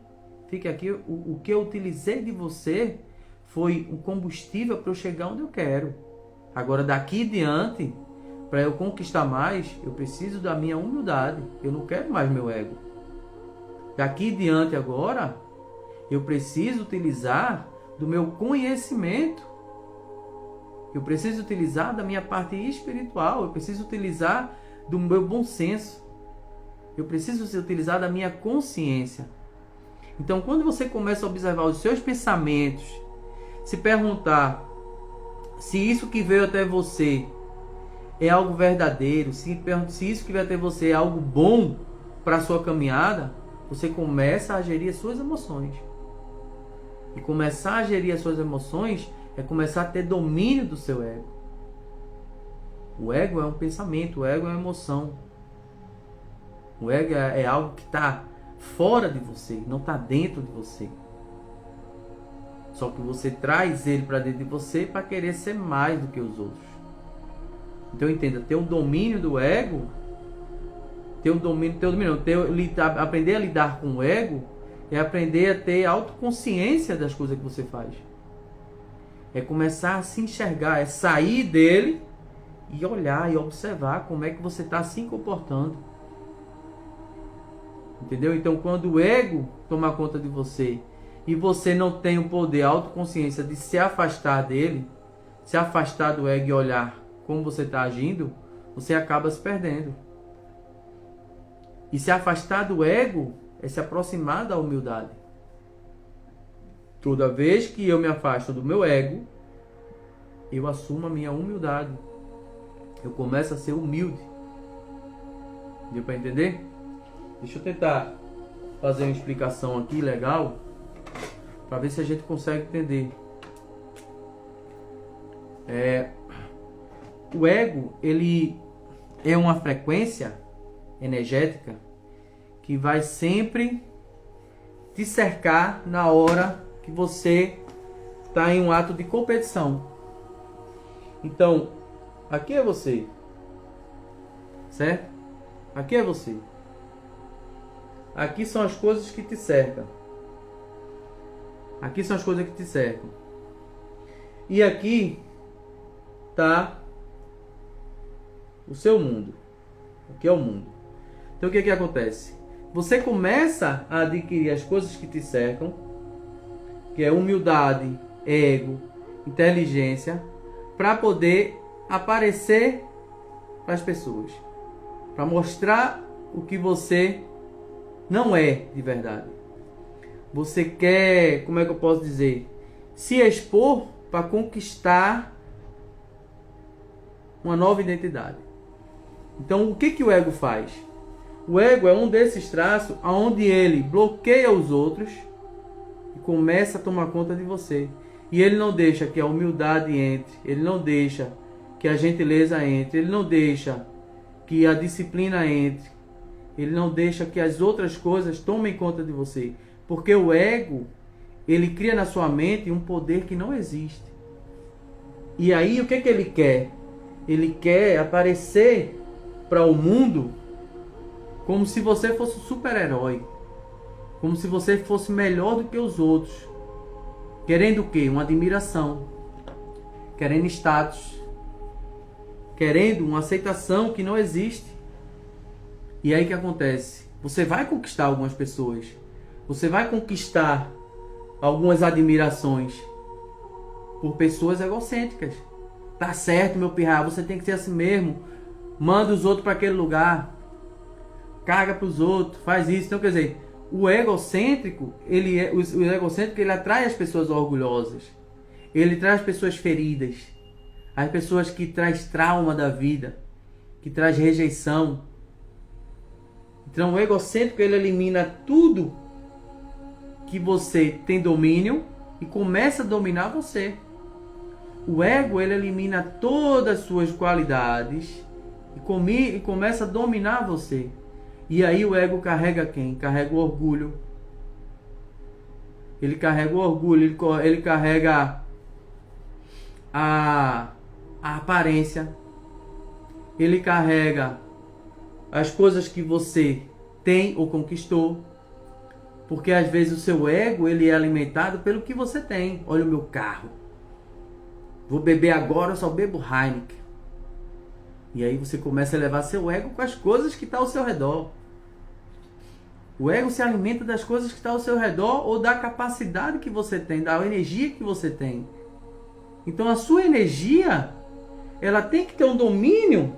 O que eu utilizei de você foi um combustível para eu chegar onde eu quero. Agora, daqui em diante, para eu conquistar mais, eu preciso da minha humildade. Eu não quero mais meu ego. Daqui em diante agora, eu preciso utilizar do meu conhecimento. Eu preciso utilizar da minha parte espiritual. Eu preciso utilizar do meu bom senso. Eu preciso utilizar da minha consciência. Então, quando você começa a observar os seus pensamentos, se perguntar se isso que veio até você é algo verdadeiro, se isso que veio até você é algo bom para a sua caminhada, você começa a gerir as suas emoções. E começar a gerir as suas emoções é começar a ter domínio do seu ego. O ego é um pensamento, o ego é uma emoção. O ego é algo que está fora de você, não está dentro de você. Só que você traz ele para dentro de você para querer ser mais do que os outros. Então entenda, ter um domínio do ego, aprender a lidar com o ego é aprender a ter autoconsciência das coisas que você faz. É começar a se enxergar, é sair dele e olhar e observar como é que você está se comportando. Entendeu? Então quando o ego tomar conta de você e você não tem o poder, a autoconsciência de se afastar dele, se afastar do ego e olhar como você está agindo, você acaba se perdendo. E se afastar do ego é se aproximar da humildade. Toda vez que eu me afasto do meu ego, eu assumo a minha humildade. Eu começo a ser humilde. Deu para entender? Deixa eu tentar fazer uma explicação aqui legal, para ver se a gente consegue entender. O ego, ele é uma frequência energética que vai sempre te cercar na hora que você está em um ato de competição. Então, aqui é você, certo? Aqui é você. Aqui são as coisas que te cercam. Aqui são as coisas que te cercam. E aqui está o seu mundo. Aqui é o mundo. Então o que que acontece? Você começa a adquirir as coisas que te cercam, que é humildade, ego, inteligência, para poder aparecer para as pessoas, para mostrar o que você não é de verdade. Você quer, como é que eu posso dizer? se expor para conquistar uma nova identidade. Então, o que o ego faz? O ego é um desses traços onde ele bloqueia os outros e começa a tomar conta de você. E ele não deixa que a humildade entre, ele não deixa que a gentileza entre, ele não deixa que a disciplina entre, ele não deixa que as outras coisas tomem conta de você. Porque o ego, ele cria na sua mente um poder que não existe. E aí o que ele quer? Ele quer aparecer para o mundo como se você fosse um super-herói. Como se você fosse melhor do que os outros. Querendo o quê? Uma admiração. Querendo status. Querendo uma aceitação que não existe. E aí o que acontece? Você vai conquistar algumas pessoas. Você vai conquistar algumas admirações por pessoas egocêntricas. Tá certo, meu pirra, você tem que ser assim mesmo. Manda os outros para aquele lugar. Caga para os outros, faz isso. Então, quer dizer, o egocêntrico, o egocêntrico, ele atrai as pessoas orgulhosas. Ele traz as pessoas feridas. As pessoas que traz trauma da vida, que traz rejeição. Então, o egocêntrico, ele elimina tudo que você tem domínio e começa a dominar você. O ego, ele elimina todas as suas qualidades e começa a dominar você. E aí o ego carrega quem? Carrega o orgulho. Ele carrega o orgulho, ele carrega a aparência. Ele carrega as coisas que você tem ou conquistou. Porque às vezes o seu ego, ele é alimentado pelo que você tem. Olha o meu carro. Vou beber agora, eu só bebo Heineken. E aí você começa a levar seu ego com as coisas que estão ao seu redor. O ego se alimenta das coisas que estão ao seu redor ou da capacidade que você tem, da energia que você tem. Então a sua energia, ela tem que ter um domínio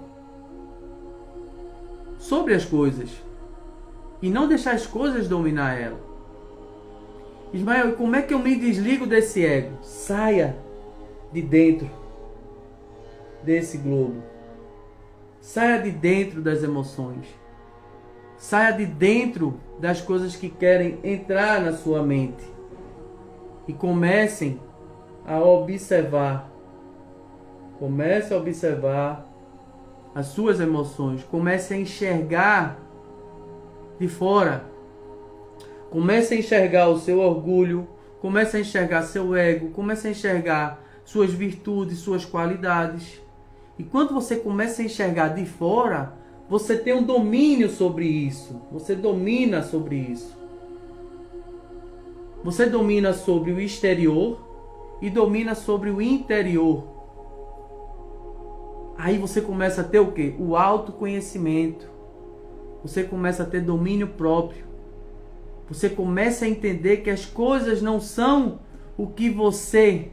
sobre as coisas. E não deixar as coisas dominar ela. Ismael, como é que eu me desligo desse ego? Saia de dentro desse globo. Saia de dentro das emoções. Saia de dentro das coisas que querem entrar na sua mente. E comecem a observar. Comece a observar as suas emoções. Comece a enxergar de fora. Comece a enxergar o seu orgulho. Comece a enxergar seu ego. Comece a enxergar suas virtudes, suas qualidades. E quando você começa a enxergar de fora, você tem um domínio sobre isso. Você domina sobre isso. Você domina sobre o exterior e domina sobre o interior. Aí você começa a ter o quê? O autoconhecimento. Você começa a ter domínio próprio. Você começa a entender que as coisas não são o que você...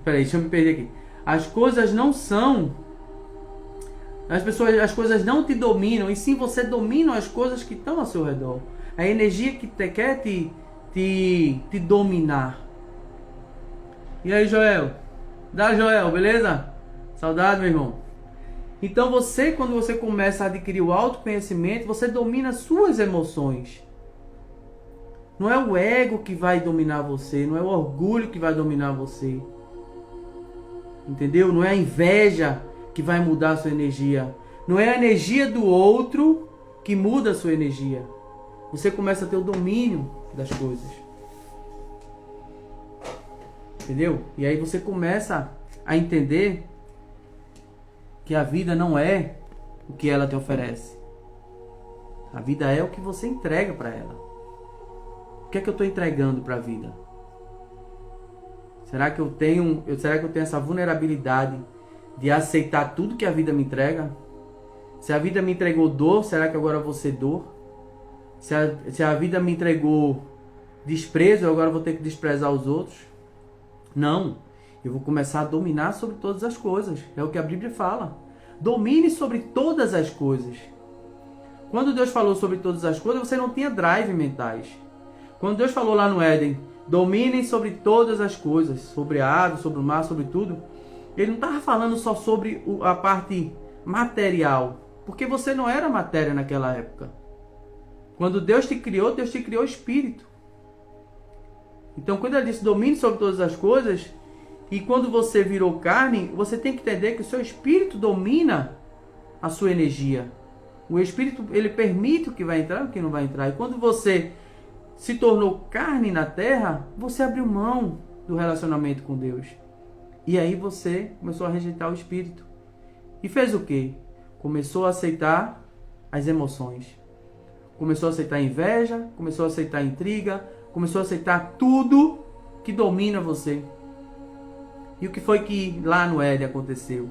Peraí, deixa eu me perder aqui. As coisas não são... As coisas não te dominam, e sim você domina as coisas que estão ao seu redor. A energia que quer te dominar. E aí, Joel? Dá, Joel, beleza? Saudade, meu irmão. Então você, quando você começa a adquirir o autoconhecimento, você domina as suas emoções. Não é o ego que vai dominar você, não é o orgulho que vai dominar você. Entendeu? Não é a inveja que vai mudar a sua energia. Não é a energia do outro que muda a sua energia. Você começa a ter o domínio das coisas. Entendeu? E aí você começa a entender que a vida não é o que ela te oferece. A vida é o que você entrega para ela. O que é que eu estou entregando para a vida? Será que eu tenho essa vulnerabilidade de aceitar tudo que a vida me entrega? Se a vida me entregou dor, será que agora eu vou ser dor? Se a vida me entregou desprezo, eu agora vou ter que desprezar os outros? Não. Eu vou começar a dominar sobre todas as coisas. É o que a Bíblia fala. Domine sobre todas as coisas. Quando Deus falou sobre todas as coisas, você não tinha drive mentais. Quando Deus falou lá no Éden, dominem sobre todas as coisas, sobre a água, sobre o mar, sobre tudo. Ele não estava falando só sobre a parte material, porque você não era matéria naquela época. Quando Deus te criou espírito. Então, quando ele disse domine sobre todas as coisas, e quando você virou carne, você tem que entender que o seu espírito domina a sua energia. O espírito, ele permite o que vai entrar e o que não vai entrar. E quando você se tornou carne na terra, você abriu mão do relacionamento com Deus. E aí você começou a rejeitar o espírito. E fez o quê? Começou a aceitar as emoções. Começou a aceitar a inveja, começou a aceitar a intriga, começou a aceitar tudo que domina você. E o que foi que lá no Éden aconteceu?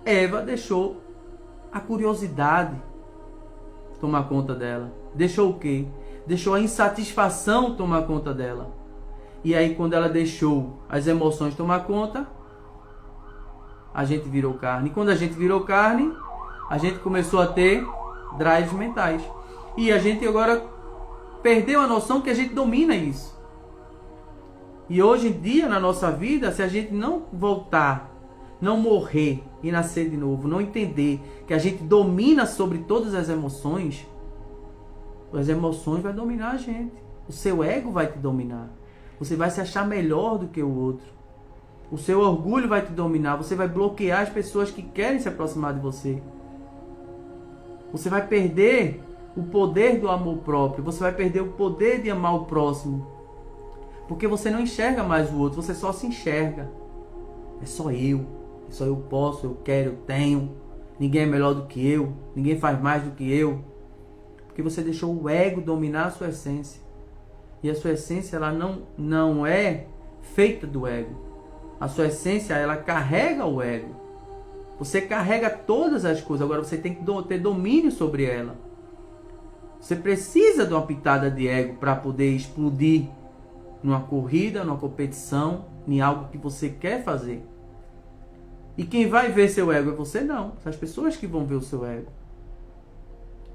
Eva deixou a curiosidade tomar conta dela. Deixou o quê? Deixou a insatisfação tomar conta dela. E aí quando ela deixou as emoções tomar conta, a gente virou carne. E quando a gente virou carne, a gente começou a ter drives mentais. E a gente agora perdeu a noção que a gente domina isso. E hoje em dia, na nossa vida, se a gente não voltar, não morrer e nascer de novo, não entender que a gente domina sobre todas as emoções vão dominar a gente. O seu ego vai te dominar. Você vai se achar melhor do que o outro. O seu orgulho vai te dominar. Você vai bloquear as pessoas que querem se aproximar de você. Você vai perder o poder do amor próprio. Você vai perder o poder de amar o próximo. Porque você não enxerga mais o outro. Você só se enxerga. É só eu. É só eu posso, eu quero, eu tenho. Ninguém é melhor do que eu. Ninguém faz mais do que eu. Porque você deixou o ego dominar a sua essência. E a sua essência, ela não é feita do ego. A sua essência, ela carrega o ego. Você carrega todas as coisas. Agora você tem que ter domínio sobre ela. Você precisa de uma pitada de ego para poder explodir numa corrida, numa competição, em algo que você quer fazer. E quem vai ver seu ego é você não. São as pessoas que vão ver o seu ego.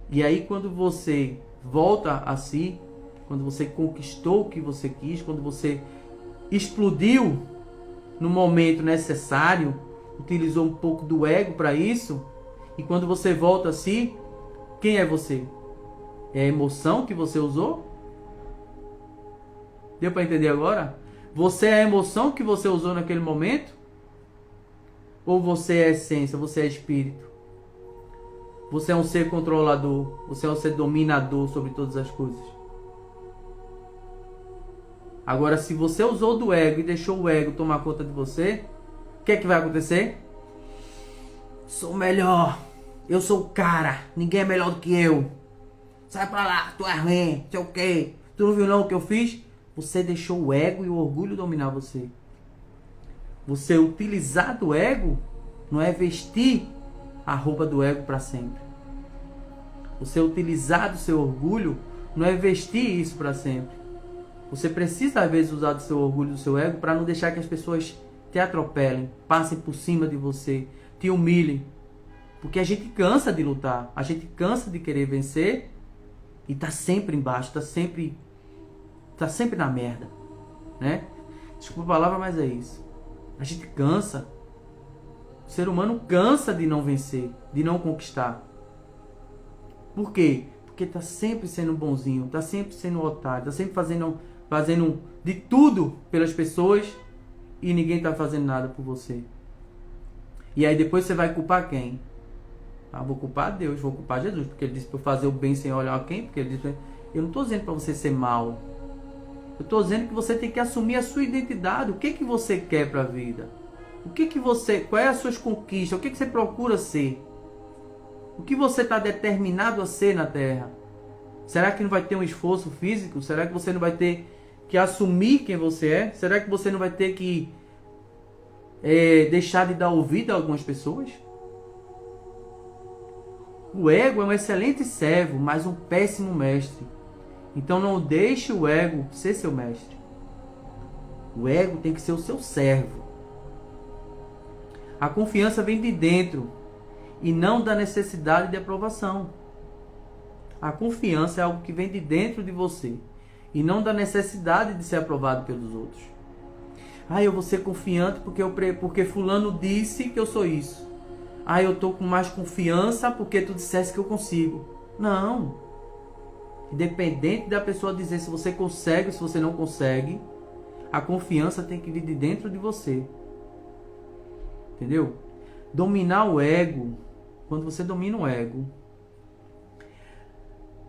E aí quando você volta a si, quando você conquistou o que você quis, quando você explodiu no momento necessário, utilizou um pouco do ego para isso, e quando você volta a si, quem é você? É a emoção que você usou? Deu para entender agora? Você é a emoção que você usou naquele momento? Ou você é a essência, você é espírito? Você é um ser controlador, você é um ser dominador sobre todas as coisas. Agora, se você usou do ego e deixou o ego tomar conta de você, o que é que vai acontecer? Sou melhor, eu sou o cara, ninguém é melhor do que eu. Sai pra lá, tu é ruim, sei o quê. Tu não viu não o que eu fiz? Você deixou o ego e o orgulho dominar você. Você utilizar do ego não é vestir a roupa do ego para sempre. Você utilizar do seu orgulho não é vestir isso para sempre. Você precisa às vezes usar do seu orgulho, do seu ego, para não deixar que as pessoas te atropelem, passem por cima de você, te humilhem. Porque a gente cansa de lutar, a gente cansa de querer vencer e tá sempre embaixo, tá sempre na merda, né? Desculpa a palavra, mas é isso. A gente cansa. O ser humano cansa de não vencer, de não conquistar. Por quê? Porque tá sempre sendo bonzinho, tá sempre sendo otário, tá sempre fazendo de tudo pelas pessoas e ninguém tá fazendo nada por você. E aí depois você vai culpar quem? Ah, vou culpar Deus, vou culpar Jesus, porque ele disse para eu fazer o bem sem olhar a quem? Porque ele disse, eu não estou dizendo para você ser mal. Eu estou dizendo que você tem que assumir a sua identidade. O que que você quer para a vida? Qual é as suas conquistas? O que você procura ser? O que você está determinado a ser na Terra? Será que não vai ter um esforço físico? Será que você não vai ter que assumir quem você é? Será que você não vai ter que deixar de dar ouvido a algumas pessoas? O ego é um excelente servo, mas um péssimo mestre. Então não deixe o ego ser seu mestre. O ego tem que ser o seu servo. A confiança vem de dentro e não da necessidade de aprovação. A confiança é algo que vem de dentro de você e não da necessidade de ser aprovado pelos outros. Eu vou ser confiante porque fulano disse que eu sou isso. Eu estou com mais confiança porque tu disseste que eu consigo. Não. Independente da pessoa dizer se você consegue ou se você não consegue, a confiança tem que vir de dentro de você. Entendeu? Dominar o ego, quando você domina o ego,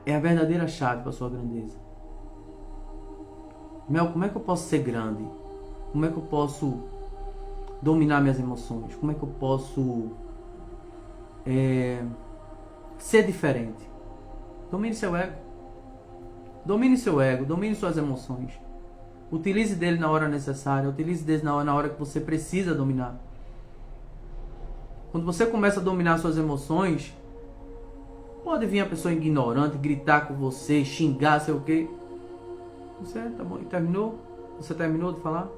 é a verdadeira chave para a sua grandeza. Mel, como é que eu posso ser grande? Como é que eu posso dominar minhas emoções? Como é que eu posso ser diferente? Domine seu ego. Domine seu ego, domine suas emoções. Utilize dele na hora necessária, utilize dele na hora que você precisa dominar. Quando você começa a dominar suas emoções, pode vir a pessoa ignorante, gritar com você, xingar, sei o quê. Você, tá bom, terminou? Você terminou de falar?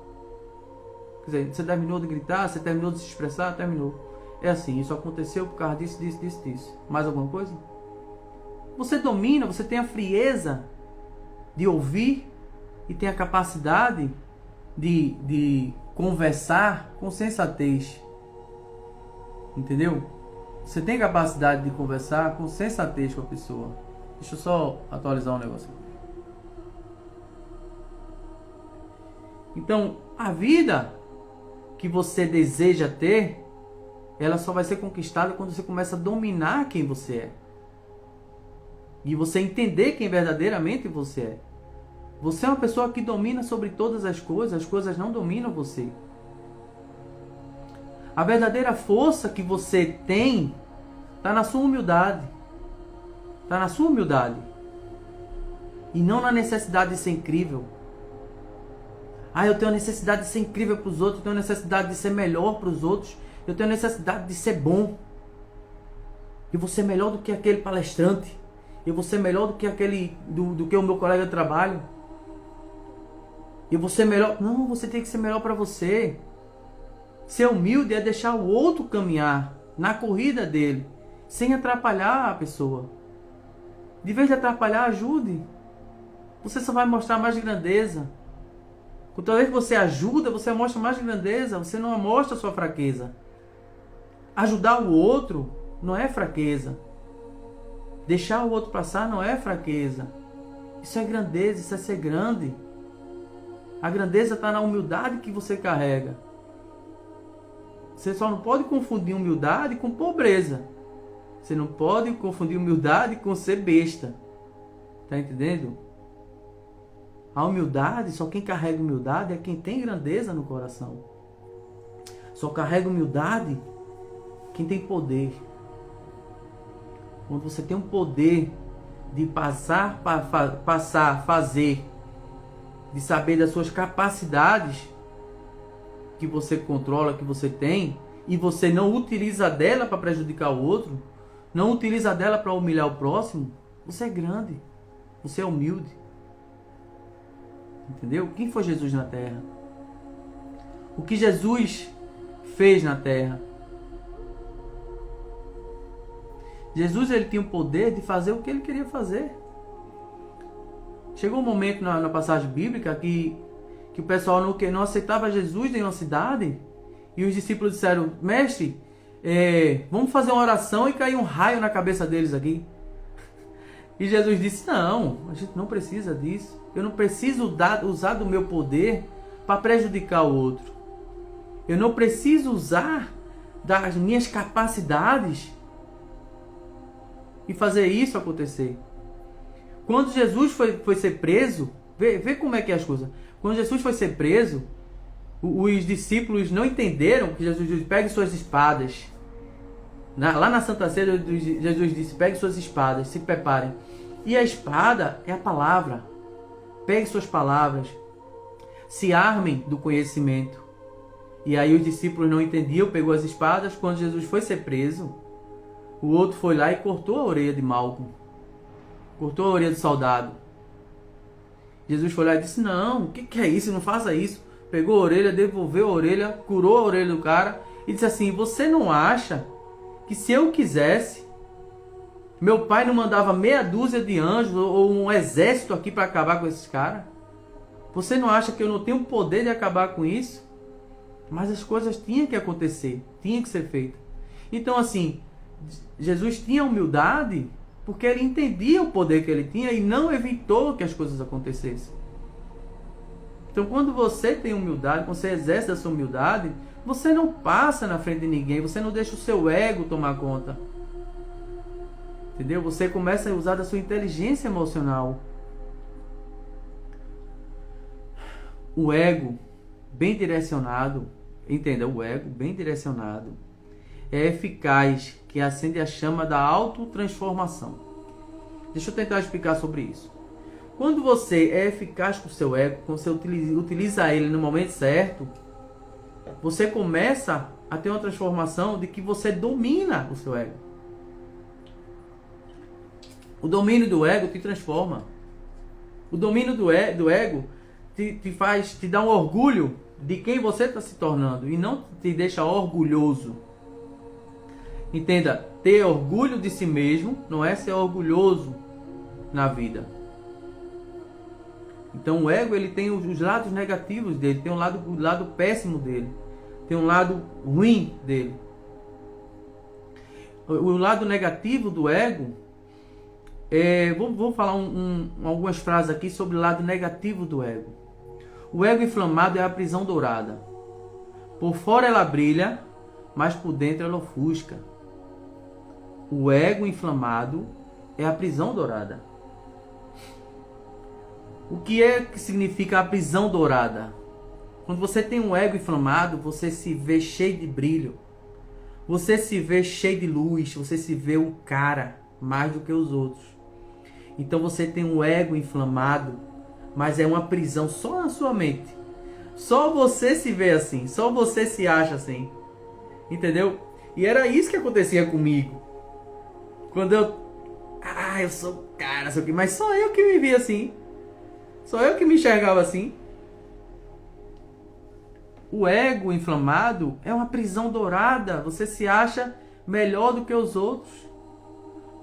Quer dizer, você terminou de gritar, você terminou de se expressar? Terminou. É assim, isso aconteceu por causa disso, disso, disso, disso. Mais alguma coisa? Você domina, você tem a frieza de ouvir e tem a capacidade de conversar com sensatez. Entendeu? Você tem capacidade de conversar com sensatez com a pessoa. Deixa eu só atualizar um negócio aqui. Então, a vida que você deseja ter, ela só vai ser conquistada quando você começa a dominar quem você é. E você entender quem verdadeiramente você é. Você é uma pessoa que domina sobre todas as coisas não dominam você. A verdadeira força que você tem está na sua humildade. Está na sua humildade. E não na necessidade de ser incrível. Eu tenho a necessidade de ser incrível para os outros, eu tenho a necessidade de ser melhor para os outros, eu tenho a necessidade de ser bom. Eu vou ser melhor do que aquele palestrante. Eu vou ser melhor do que aquele do que o meu colega de trabalho. Eu vou ser melhor. Não, você tem que ser melhor para você. Ser humilde é deixar o outro caminhar na corrida dele, sem atrapalhar a pessoa. De vez de atrapalhar, ajude. Você só vai mostrar mais grandeza. Toda vez que você ajuda, você mostra mais grandeza. Você não mostra a sua fraqueza. Ajudar o outro não é fraqueza. Deixar o outro passar não é fraqueza. Isso é grandeza, isso é ser grande. A grandeza está na humildade que você carrega. Você só não pode confundir humildade com pobreza. Você não pode confundir humildade com ser besta. Tá entendendo? A humildade, só quem carrega humildade é quem tem grandeza no coração. Só carrega humildade quem tem poder. Quando você tem um poder de fazer, de saber das suas capacidades que você controla, que você tem, e você não utiliza dela para prejudicar o outro, não utiliza dela para humilhar o próximo, você é grande, você é humilde. Entendeu? Quem foi Jesus na Terra? O que Jesus fez na Terra? Jesus, ele tinha o poder de fazer o que ele queria fazer. Chegou um momento na passagem bíblica que o pessoal não aceitava Jesus em uma cidade, e os discípulos disseram: mestre, vamos fazer uma oração e cair um raio na cabeça deles aqui. E Jesus disse: não, a gente não precisa disso. Eu não preciso usar do meu poder para prejudicar o outro. Eu não preciso usar das minhas capacidades e fazer isso acontecer. Quando Jesus foi ser preso, vê como é que é as coisas. Quando Jesus foi ser preso, os discípulos não entenderam que Jesus disse: pegue suas espadas. Lá na Santa Ceia, Jesus disse: pegue suas espadas, se preparem. E a espada é a palavra. Pegue suas palavras. Se armem do conhecimento. E aí os discípulos não entendiam, pegou as espadas. Quando Jesus foi ser preso, o outro foi lá e cortou a orelha de Malco. Cortou a orelha do soldado. Jesus foi lá e disse: não, o que é isso? Não faça isso. Pegou a orelha, devolveu a orelha, curou a orelha do cara e disse assim: você não acha que se eu quisesse, Meu pai não mandava meia dúzia de anjos ou um exército aqui para acabar com esses caras? Você não acha que eu não tenho o poder de acabar com isso? Mas as coisas tinham que acontecer, tinham que ser feitas. Então assim, Jesus tinha humildade porque ele entendia o poder que ele tinha e não evitou que as coisas acontecessem. Então quando você tem humildade, quando você exerce a sua humildade, você não passa na frente de ninguém, você não deixa o seu ego tomar conta. Entendeu? Você começa a usar da sua inteligência emocional. O ego bem direcionado, entenda, o ego bem direcionado é eficaz, que acende a chama da autotransformação. Deixa eu tentar explicar sobre isso. Quando você é eficaz com o seu ego, quando você utiliza ele no momento certo, você começa a ter uma transformação de que você domina o seu ego. O domínio do ego te transforma. O domínio do ego te dá um orgulho de quem você está se tornando e não te deixa orgulhoso. Entenda, ter orgulho de si mesmo não é ser orgulhoso na vida. Então o ego, ele tem os lados negativos dele, tem o lado péssimo dele, tem um lado ruim dele. O lado negativo do ego, vou falar algumas frases aqui sobre o lado negativo do ego. O ego inflamado é a prisão dourada. Por fora ela brilha, mas por dentro ela ofusca. O ego inflamado é a prisão dourada. O que significa a prisão dourada? Quando você tem um ego inflamado, você se vê cheio de brilho. Você se vê cheio de luz. Você se vê um cara mais do que os outros. Então você tem um ego inflamado, mas é uma prisão só na sua mente. Só você se vê assim. Só você se acha assim. Entendeu? E era isso que acontecia comigo. Quando eu sou o cara, sei o quê. Mas só eu que me via assim. Só eu que me enxergava assim. O ego inflamado é uma prisão dourada. Você se acha melhor do que os outros.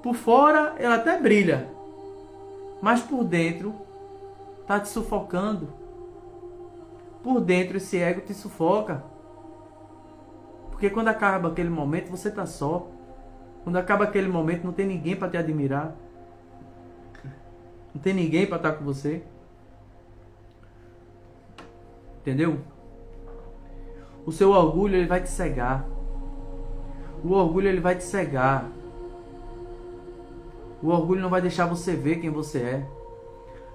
Por fora, ela até brilha. Mas por dentro, está te sufocando. Por dentro, esse ego te sufoca. Porque quando acaba aquele momento, você está só. Quando acaba aquele momento, não tem ninguém para te admirar. Não tem ninguém para estar com você. Entendeu? O seu orgulho, ele vai te cegar. O orgulho, ele vai te cegar. O orgulho não vai deixar você ver quem você é.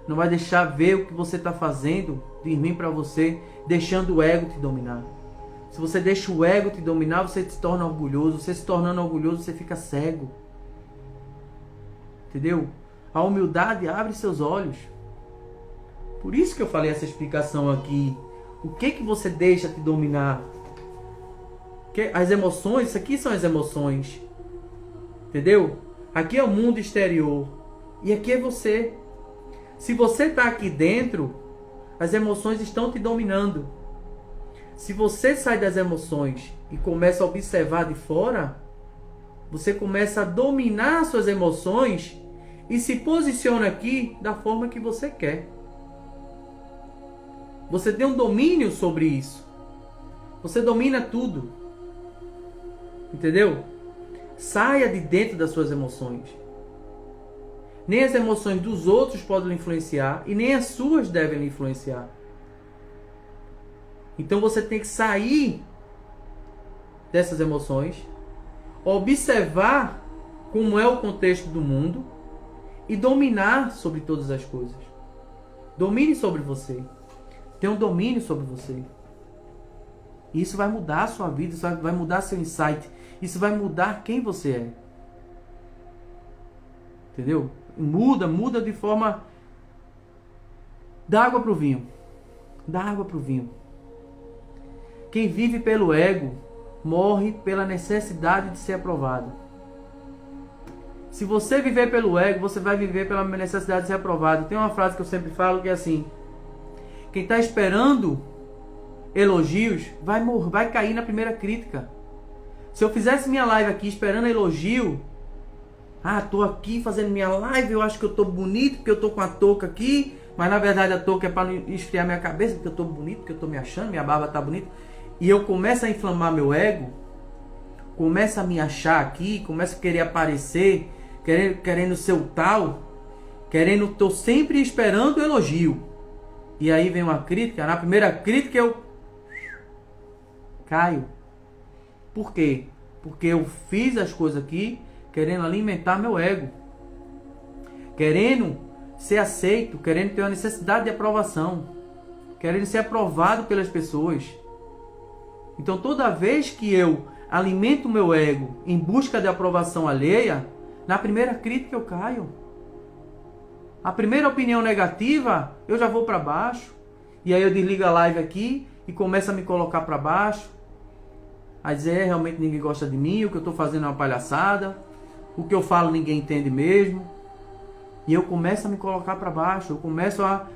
Não vai deixar ver o que você está fazendo de ruim para você, deixando o ego te dominar. Se você deixa o ego te dominar, você se torna orgulhoso. Você se tornando orgulhoso, você fica cego. Entendeu? A humildade abre seus olhos. Por isso que eu falei essa explicação aqui. O que você deixa te dominar? As emoções, isso aqui são as emoções. Entendeu? Aqui é o mundo exterior. E aqui é você. Se você está aqui dentro, as emoções estão te dominando. Se você sai das emoções e começa a observar de fora, você começa a dominar suas emoções e se posiciona aqui da forma que você quer. Você tem um domínio sobre isso. Você domina tudo. Entendeu? Saia de dentro das suas emoções. Nem as emoções dos outros podem lhe influenciar e nem as suas devem lhe influenciar. Então você tem que sair dessas emoções, observar como é o contexto do mundo e dominar sobre todas as coisas. Domine sobre você. Tenha um domínio sobre você. E isso vai mudar a sua vida, isso vai mudar seu insight, isso vai mudar quem você é. Entendeu? Muda de forma... Dá água para o vinho. Dá água para o vinho. Quem vive pelo ego morre pela necessidade de ser aprovado. Se você viver pelo ego, você vai viver pela necessidade de ser aprovado. Tem uma frase que eu sempre falo que é assim: quem está esperando elogios vai cair na primeira crítica. Se eu fizesse minha live aqui esperando elogio, Ah, tô aqui fazendo minha live, eu acho que eu tô bonito, porque eu tô com a touca aqui, mas na verdade a touca é para esfriar minha cabeça, porque eu tô bonito, porque eu tô me achando, minha barba tá bonita. E eu começo a inflamar meu ego, começo a me achar aqui, começo a querer aparecer, querendo ser o tal, tô sempre esperando o elogio. E aí vem uma crítica, na primeira crítica eu caio. Por quê? Porque eu fiz as coisas aqui querendo alimentar meu ego, querendo ser aceito, querendo ter uma necessidade de aprovação, querendo ser aprovado pelas pessoas. Então toda vez que eu alimento meu ego em busca de aprovação alheia, na primeira crítica eu caio. A primeira opinião negativa, eu já vou para baixo. E aí eu desligo a live aqui e começo a me colocar para baixo. A dizer, realmente ninguém gosta de mim, o que eu estou fazendo é uma palhaçada. O que eu falo ninguém entende mesmo. E eu começo a me colocar para baixo. Eu começo a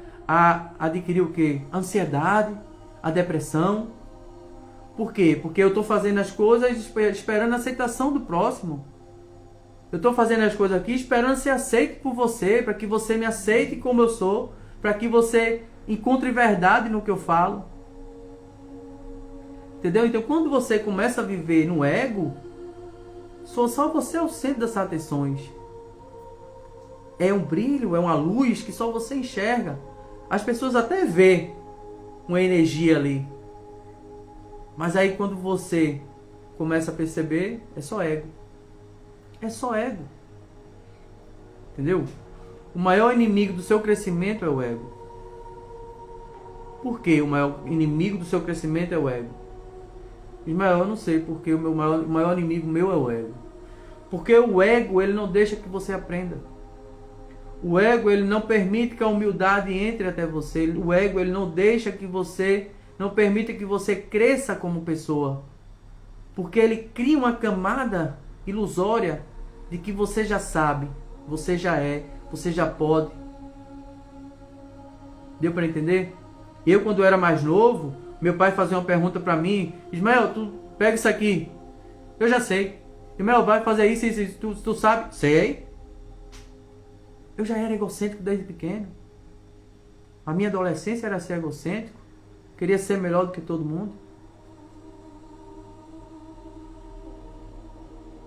adquirir o quê? A ansiedade, a depressão. Por quê? Porque eu estou fazendo as coisas esperando a aceitação do próximo. Eu estou fazendo as coisas aqui esperando ser aceito por você, para que você me aceite como eu sou, para que você encontre verdade no que eu falo. Entendeu? Então quando você começa a viver no ego, só você é o centro das atenções. É um brilho, é uma luz que só você enxerga. As pessoas até vê uma energia ali. Mas aí quando você começa a perceber, é só ego. É só ego. Entendeu? O maior inimigo do seu crescimento é o ego. Por que o maior inimigo do seu crescimento é o ego? Ismael, eu não sei porque o maior inimigo meu é o ego. Porque o ego, ele não deixa que você aprenda. O ego, ele não permite que a humildade entre até você. O ego, ele não deixa que você, não permite que você cresça como pessoa. Porque ele cria uma camada ilusória de que você já sabe, você já é, você já pode. Deu para entender? Eu, quando era mais novo, meu pai fazia uma pergunta para mim: Ismael, tu pega isso aqui. Eu já sei. Ismael, vai fazer isso, isso, tu sabe? Sei. Eu já era egocêntrico desde pequeno. A minha adolescência era ser egocêntrico. Queria ser melhor do que todo mundo.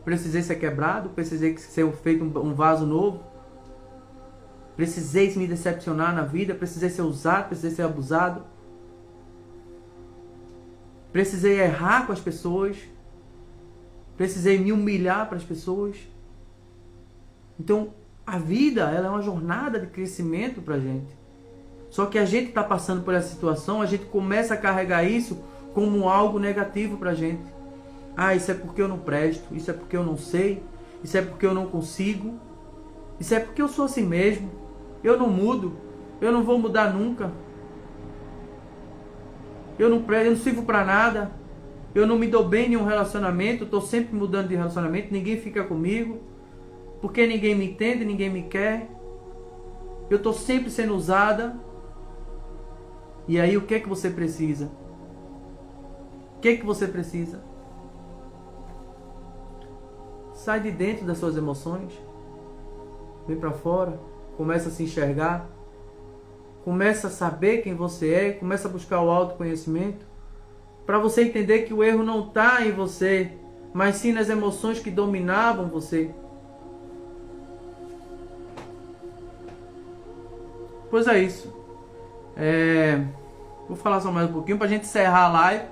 Precisei ser quebrado, precisei ser feito um vaso novo. Precisei me decepcionar na vida, precisei ser usado, precisei ser abusado. Precisei errar com as pessoas. Precisei me humilhar para as pessoas. Então, a vida, ela é uma jornada de crescimento para a gente. Só que a gente está passando por essa situação, a gente começa a carregar isso como algo negativo para a gente. Ah, isso é porque eu não presto, isso é porque eu não sei, isso é porque eu não consigo, isso é porque eu sou assim mesmo, eu não mudo, eu não vou mudar nunca, eu não sirvo para nada, eu não me dou bem em um relacionamento, estou sempre mudando de relacionamento, ninguém fica comigo, porque ninguém me entende, ninguém me quer, eu estou sempre sendo usada. E aí o que é que você precisa? O que é que você precisa? Sai de dentro das suas emoções, vem para fora, começa a se enxergar, começa a saber quem você é, começa a buscar o autoconhecimento, para você entender que o erro não está em você, mas sim nas emoções que dominavam você. Pois é isso. Vou falar só mais um pouquinho para a gente encerrar a live.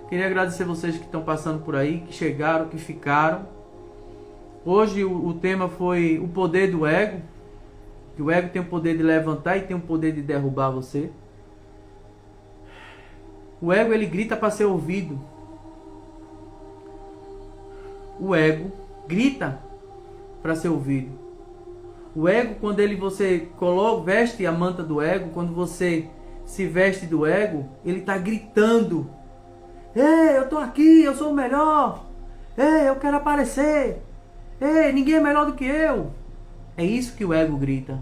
Queria agradecer vocês que estão passando por aí, que chegaram, que ficaram. Hoje o tema foi o poder do ego. Que o ego tem o poder de levantar e tem o poder de derrubar você. O ego, ele grita para ser ouvido. O ego grita para ser ouvido. O ego, quando você veste a manta do ego, quando você se veste do ego, ele está gritando: ei, eu tô aqui, eu sou o melhor. Ei, eu quero aparecer. Ei, ninguém é melhor do que eu. É isso que o ego grita.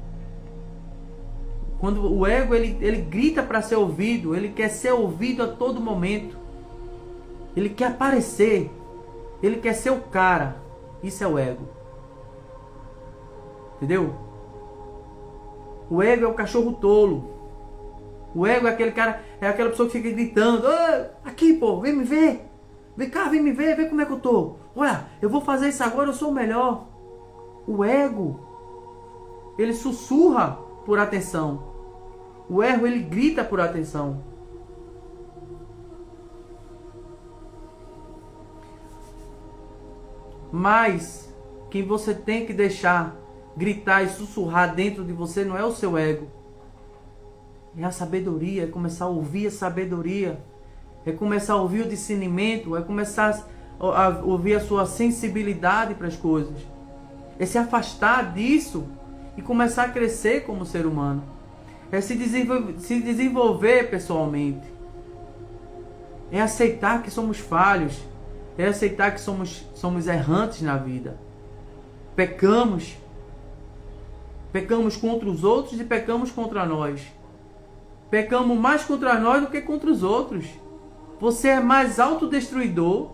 Quando o ego, ele grita para ser ouvido, ele quer ser ouvido a todo momento. Ele quer aparecer. Ele quer ser o cara. Isso é o ego. Entendeu? O ego é o cachorro tolo. O ego é aquele cara, é aquela pessoa que fica gritando: aqui, pô, vem me ver. Vem cá, vem me ver, vê como é que eu tô. Olha, eu vou fazer isso agora, eu sou o melhor. O ego, ele sussurra por atenção. O ego, ele grita por atenção. Mas quem você tem que deixar gritar e sussurrar dentro de você não é o seu ego. É a sabedoria, é começar a ouvir a sabedoria. É começar a ouvir o discernimento, é começar a ouvir a sua sensibilidade para as coisas. É se afastar disso e começar a crescer como ser humano. É se desenvolver pessoalmente. É aceitar que somos falhos. É aceitar que somos errantes na vida. Pecamos. Pecamos contra os outros e pecamos contra nós. Pecamos mais contra nós do que contra os outros. Você é mais autodestruidor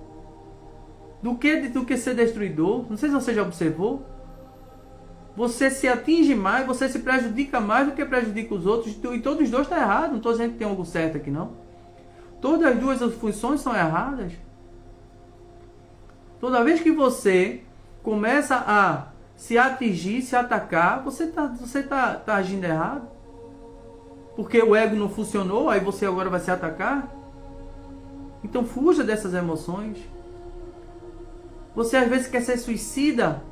do que ser destruidor. Não sei se você já observou. Você se atinge mais, você se prejudica mais do que prejudica os outros. E todos os dois estão errados. Não estou dizendo que tem algo certo aqui, não. Todas as duas funções são erradas. Toda vez que você começa a se atingir, se atacar, você tá agindo errado. Porque o ego não funcionou, aí você agora vai se atacar. Então fuja dessas emoções. Você às vezes quer ser suicida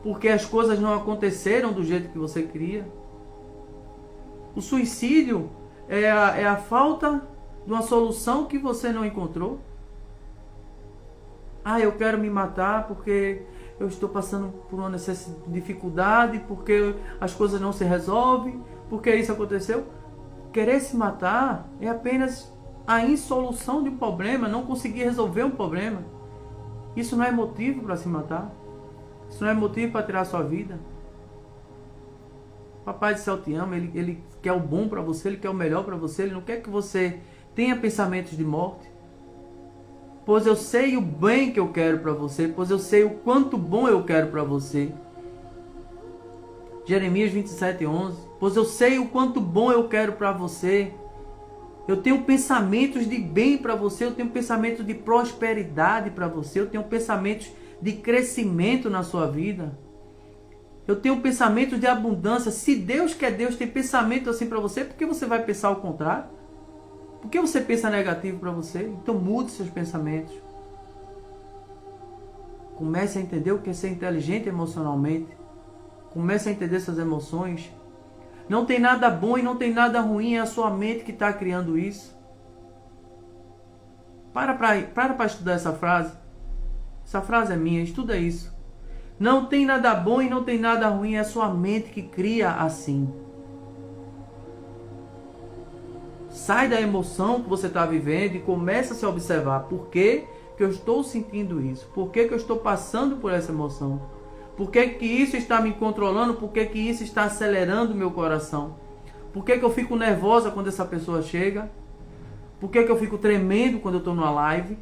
porque as coisas não aconteceram do jeito que você queria. O suicídio é a falta de uma solução que você não encontrou. Eu quero me matar porque eu estou passando por uma dificuldade, porque as coisas não se resolvem, porque isso aconteceu. Querer se matar é apenas a insolução de um problema, não conseguir resolver um problema. Isso não é motivo para se matar. Isso não é motivo para tirar a sua vida. Papai do céu te ama, ele quer o bom para você, ele quer o melhor para você, ele não quer que você tenha pensamentos de morte. Pois eu sei o bem que eu quero para você, pois eu sei o quanto bom eu quero para você. Jeremias 27:11. Pois eu sei o quanto bom eu quero para você. Eu tenho pensamentos de bem para você, eu tenho pensamentos de prosperidade para você, eu tenho pensamentos de crescimento na sua vida. Eu tenho pensamentos de abundância. Se Deus quer, Deus tem pensamento assim para você, por que você vai pensar o contrário? Por que você pensa negativo para você? Então mude seus pensamentos. Comece a entender o que é ser inteligente emocionalmente. Comece a entender suas emoções. Não tem nada bom e não tem nada ruim, é a sua mente que está criando isso. Para estudar essa frase. Essa frase é minha, estuda isso. Não tem nada bom e não tem nada ruim, é a sua mente que cria assim. Sai da emoção que você está vivendo e começa a se observar. Por que eu estou sentindo isso? Por que eu estou passando por essa emoção? Por que isso está me controlando? Por que isso está acelerando o meu coração? Por que eu fico nervosa quando essa pessoa chega? Por que eu fico tremendo quando eu estou numa live?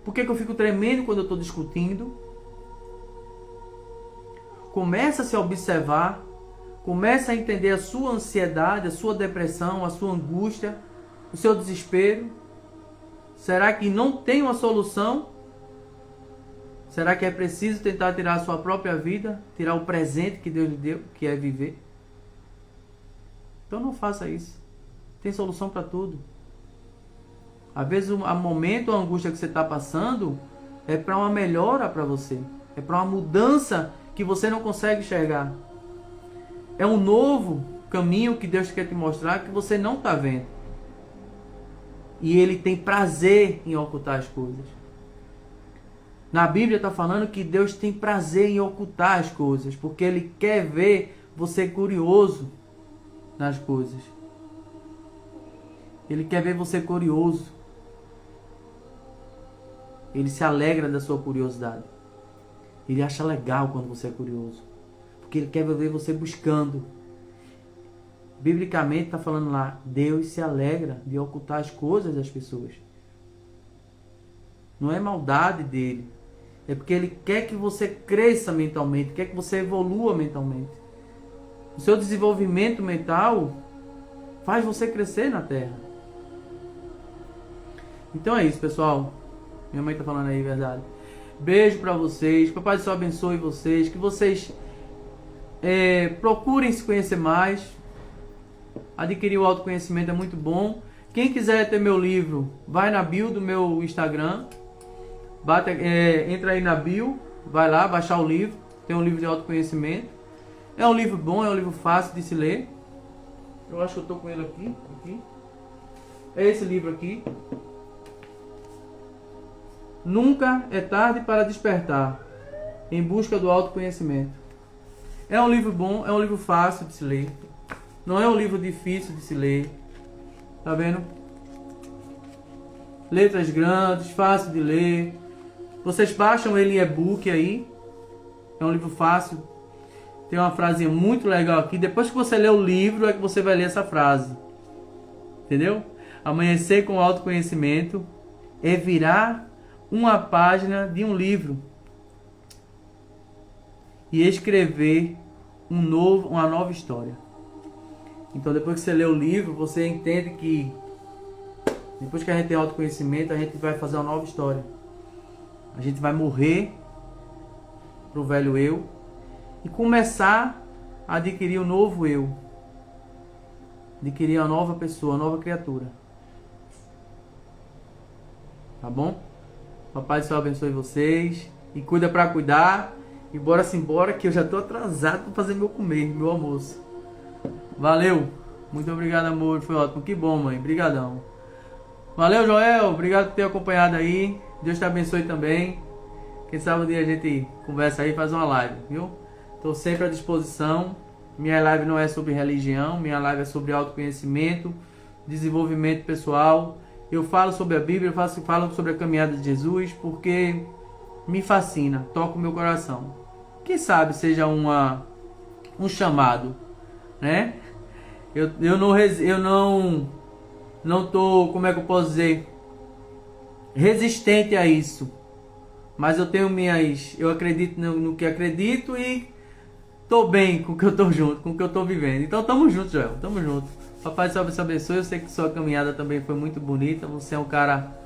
Por que eu fico tremendo quando eu estou discutindo? Começa a se observar. Começa a entender a sua ansiedade, a sua depressão, a sua angústia, o seu desespero. Será que não tem uma solução? Será que é preciso tentar tirar a sua própria vida? Tirar o presente que Deus lhe deu, que é viver? Então não faça isso. Tem solução para tudo. Às vezes o momento, a angústia que você está passando é para uma melhora para você. É para uma mudança que você não consegue enxergar. É um novo caminho que Deus quer te mostrar que você não está vendo. E Ele tem prazer em ocultar as coisas. Na Bíblia está falando que Deus tem prazer em ocultar as coisas, porque Ele quer ver você curioso nas coisas. Ele quer ver você curioso. Ele se alegra da sua curiosidade. Ele acha legal quando você é curioso. Porque Ele quer ver você buscando. Biblicamente está falando lá, Deus se alegra de ocultar as coisas das pessoas. Não é maldade dele. É porque Ele quer que você cresça mentalmente, quer que você evolua mentalmente. O seu desenvolvimento mental faz você crescer na Terra. Então é isso, pessoal. Minha mãe tá falando aí, verdade. Beijo pra vocês. Papai do Céu abençoe vocês. Que vocês procurem se conhecer mais. Adquirir o autoconhecimento é muito bom. Quem quiser ter meu livro, vai na bio do meu Instagram. Entra aí na bio. Vai lá, baixar o livro. Tem um livro de autoconhecimento. É um livro bom, é um livro fácil de se ler. Eu acho que eu tô com ele aqui. É esse livro aqui. Nunca é tarde para despertar. Em busca do autoconhecimento. É um livro bom, é um livro fácil de se ler. Não é um livro difícil de se ler. Tá vendo? Letras grandes, fácil de ler. Vocês baixam ele em e-book aí. É um livro fácil. Tem uma frasinha muito legal aqui. Depois que você lê o livro, é que você vai ler essa frase. Entendeu? Amanhecer com autoconhecimento é virar uma página de um livro e escrever uma nova história. Então, depois que você lê o livro, você entende que depois que a gente tem autoconhecimento, a gente vai fazer uma nova história. A gente vai morrer pro velho eu e começar a adquirir um novo eu. Adquirir uma nova pessoa, uma nova criatura. Tá bom? Papai do Céu abençoe vocês. E cuida pra cuidar. E bora embora que eu já tô atrasado pra fazer meu almoço. Valeu. Muito obrigado, amor. Foi ótimo. Que bom, mãe. Brigadão. Valeu, Joel. Obrigado por ter acompanhado aí. Deus te abençoe também. Quem sabe um dia a gente conversa aí e faz uma live, viu? Tô sempre à disposição. Minha live não é sobre religião. Minha live é sobre autoconhecimento, desenvolvimento pessoal. Eu falo sobre a Bíblia, eu falo sobre a caminhada de Jesus, porque me fascina, toca o meu coração. Quem sabe seja um chamado, né? Eu não tô, como é que eu posso dizer, resistente a isso. Mas eu tenho eu acredito no que acredito e tô bem com o que eu tô junto, com o que eu tô vivendo. Então tamo junto, Joel, tamo junto. Papai do Céu te abençoe. Eu sei que sua caminhada também foi muito bonita. Você é um cara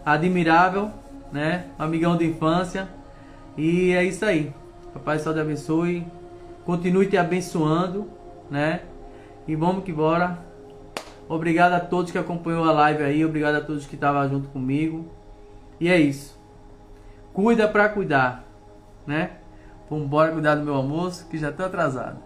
admirável, né? Amigão de infância. E é isso aí. Papai do Céu te abençoe. Continue te abençoando, né? E vamos que bora. Obrigado a todos que acompanhou a live aí. Obrigado a todos que estavam junto comigo. E é isso. Cuida pra cuidar, né? Vamos embora cuidar do meu almoço, que já tô atrasado.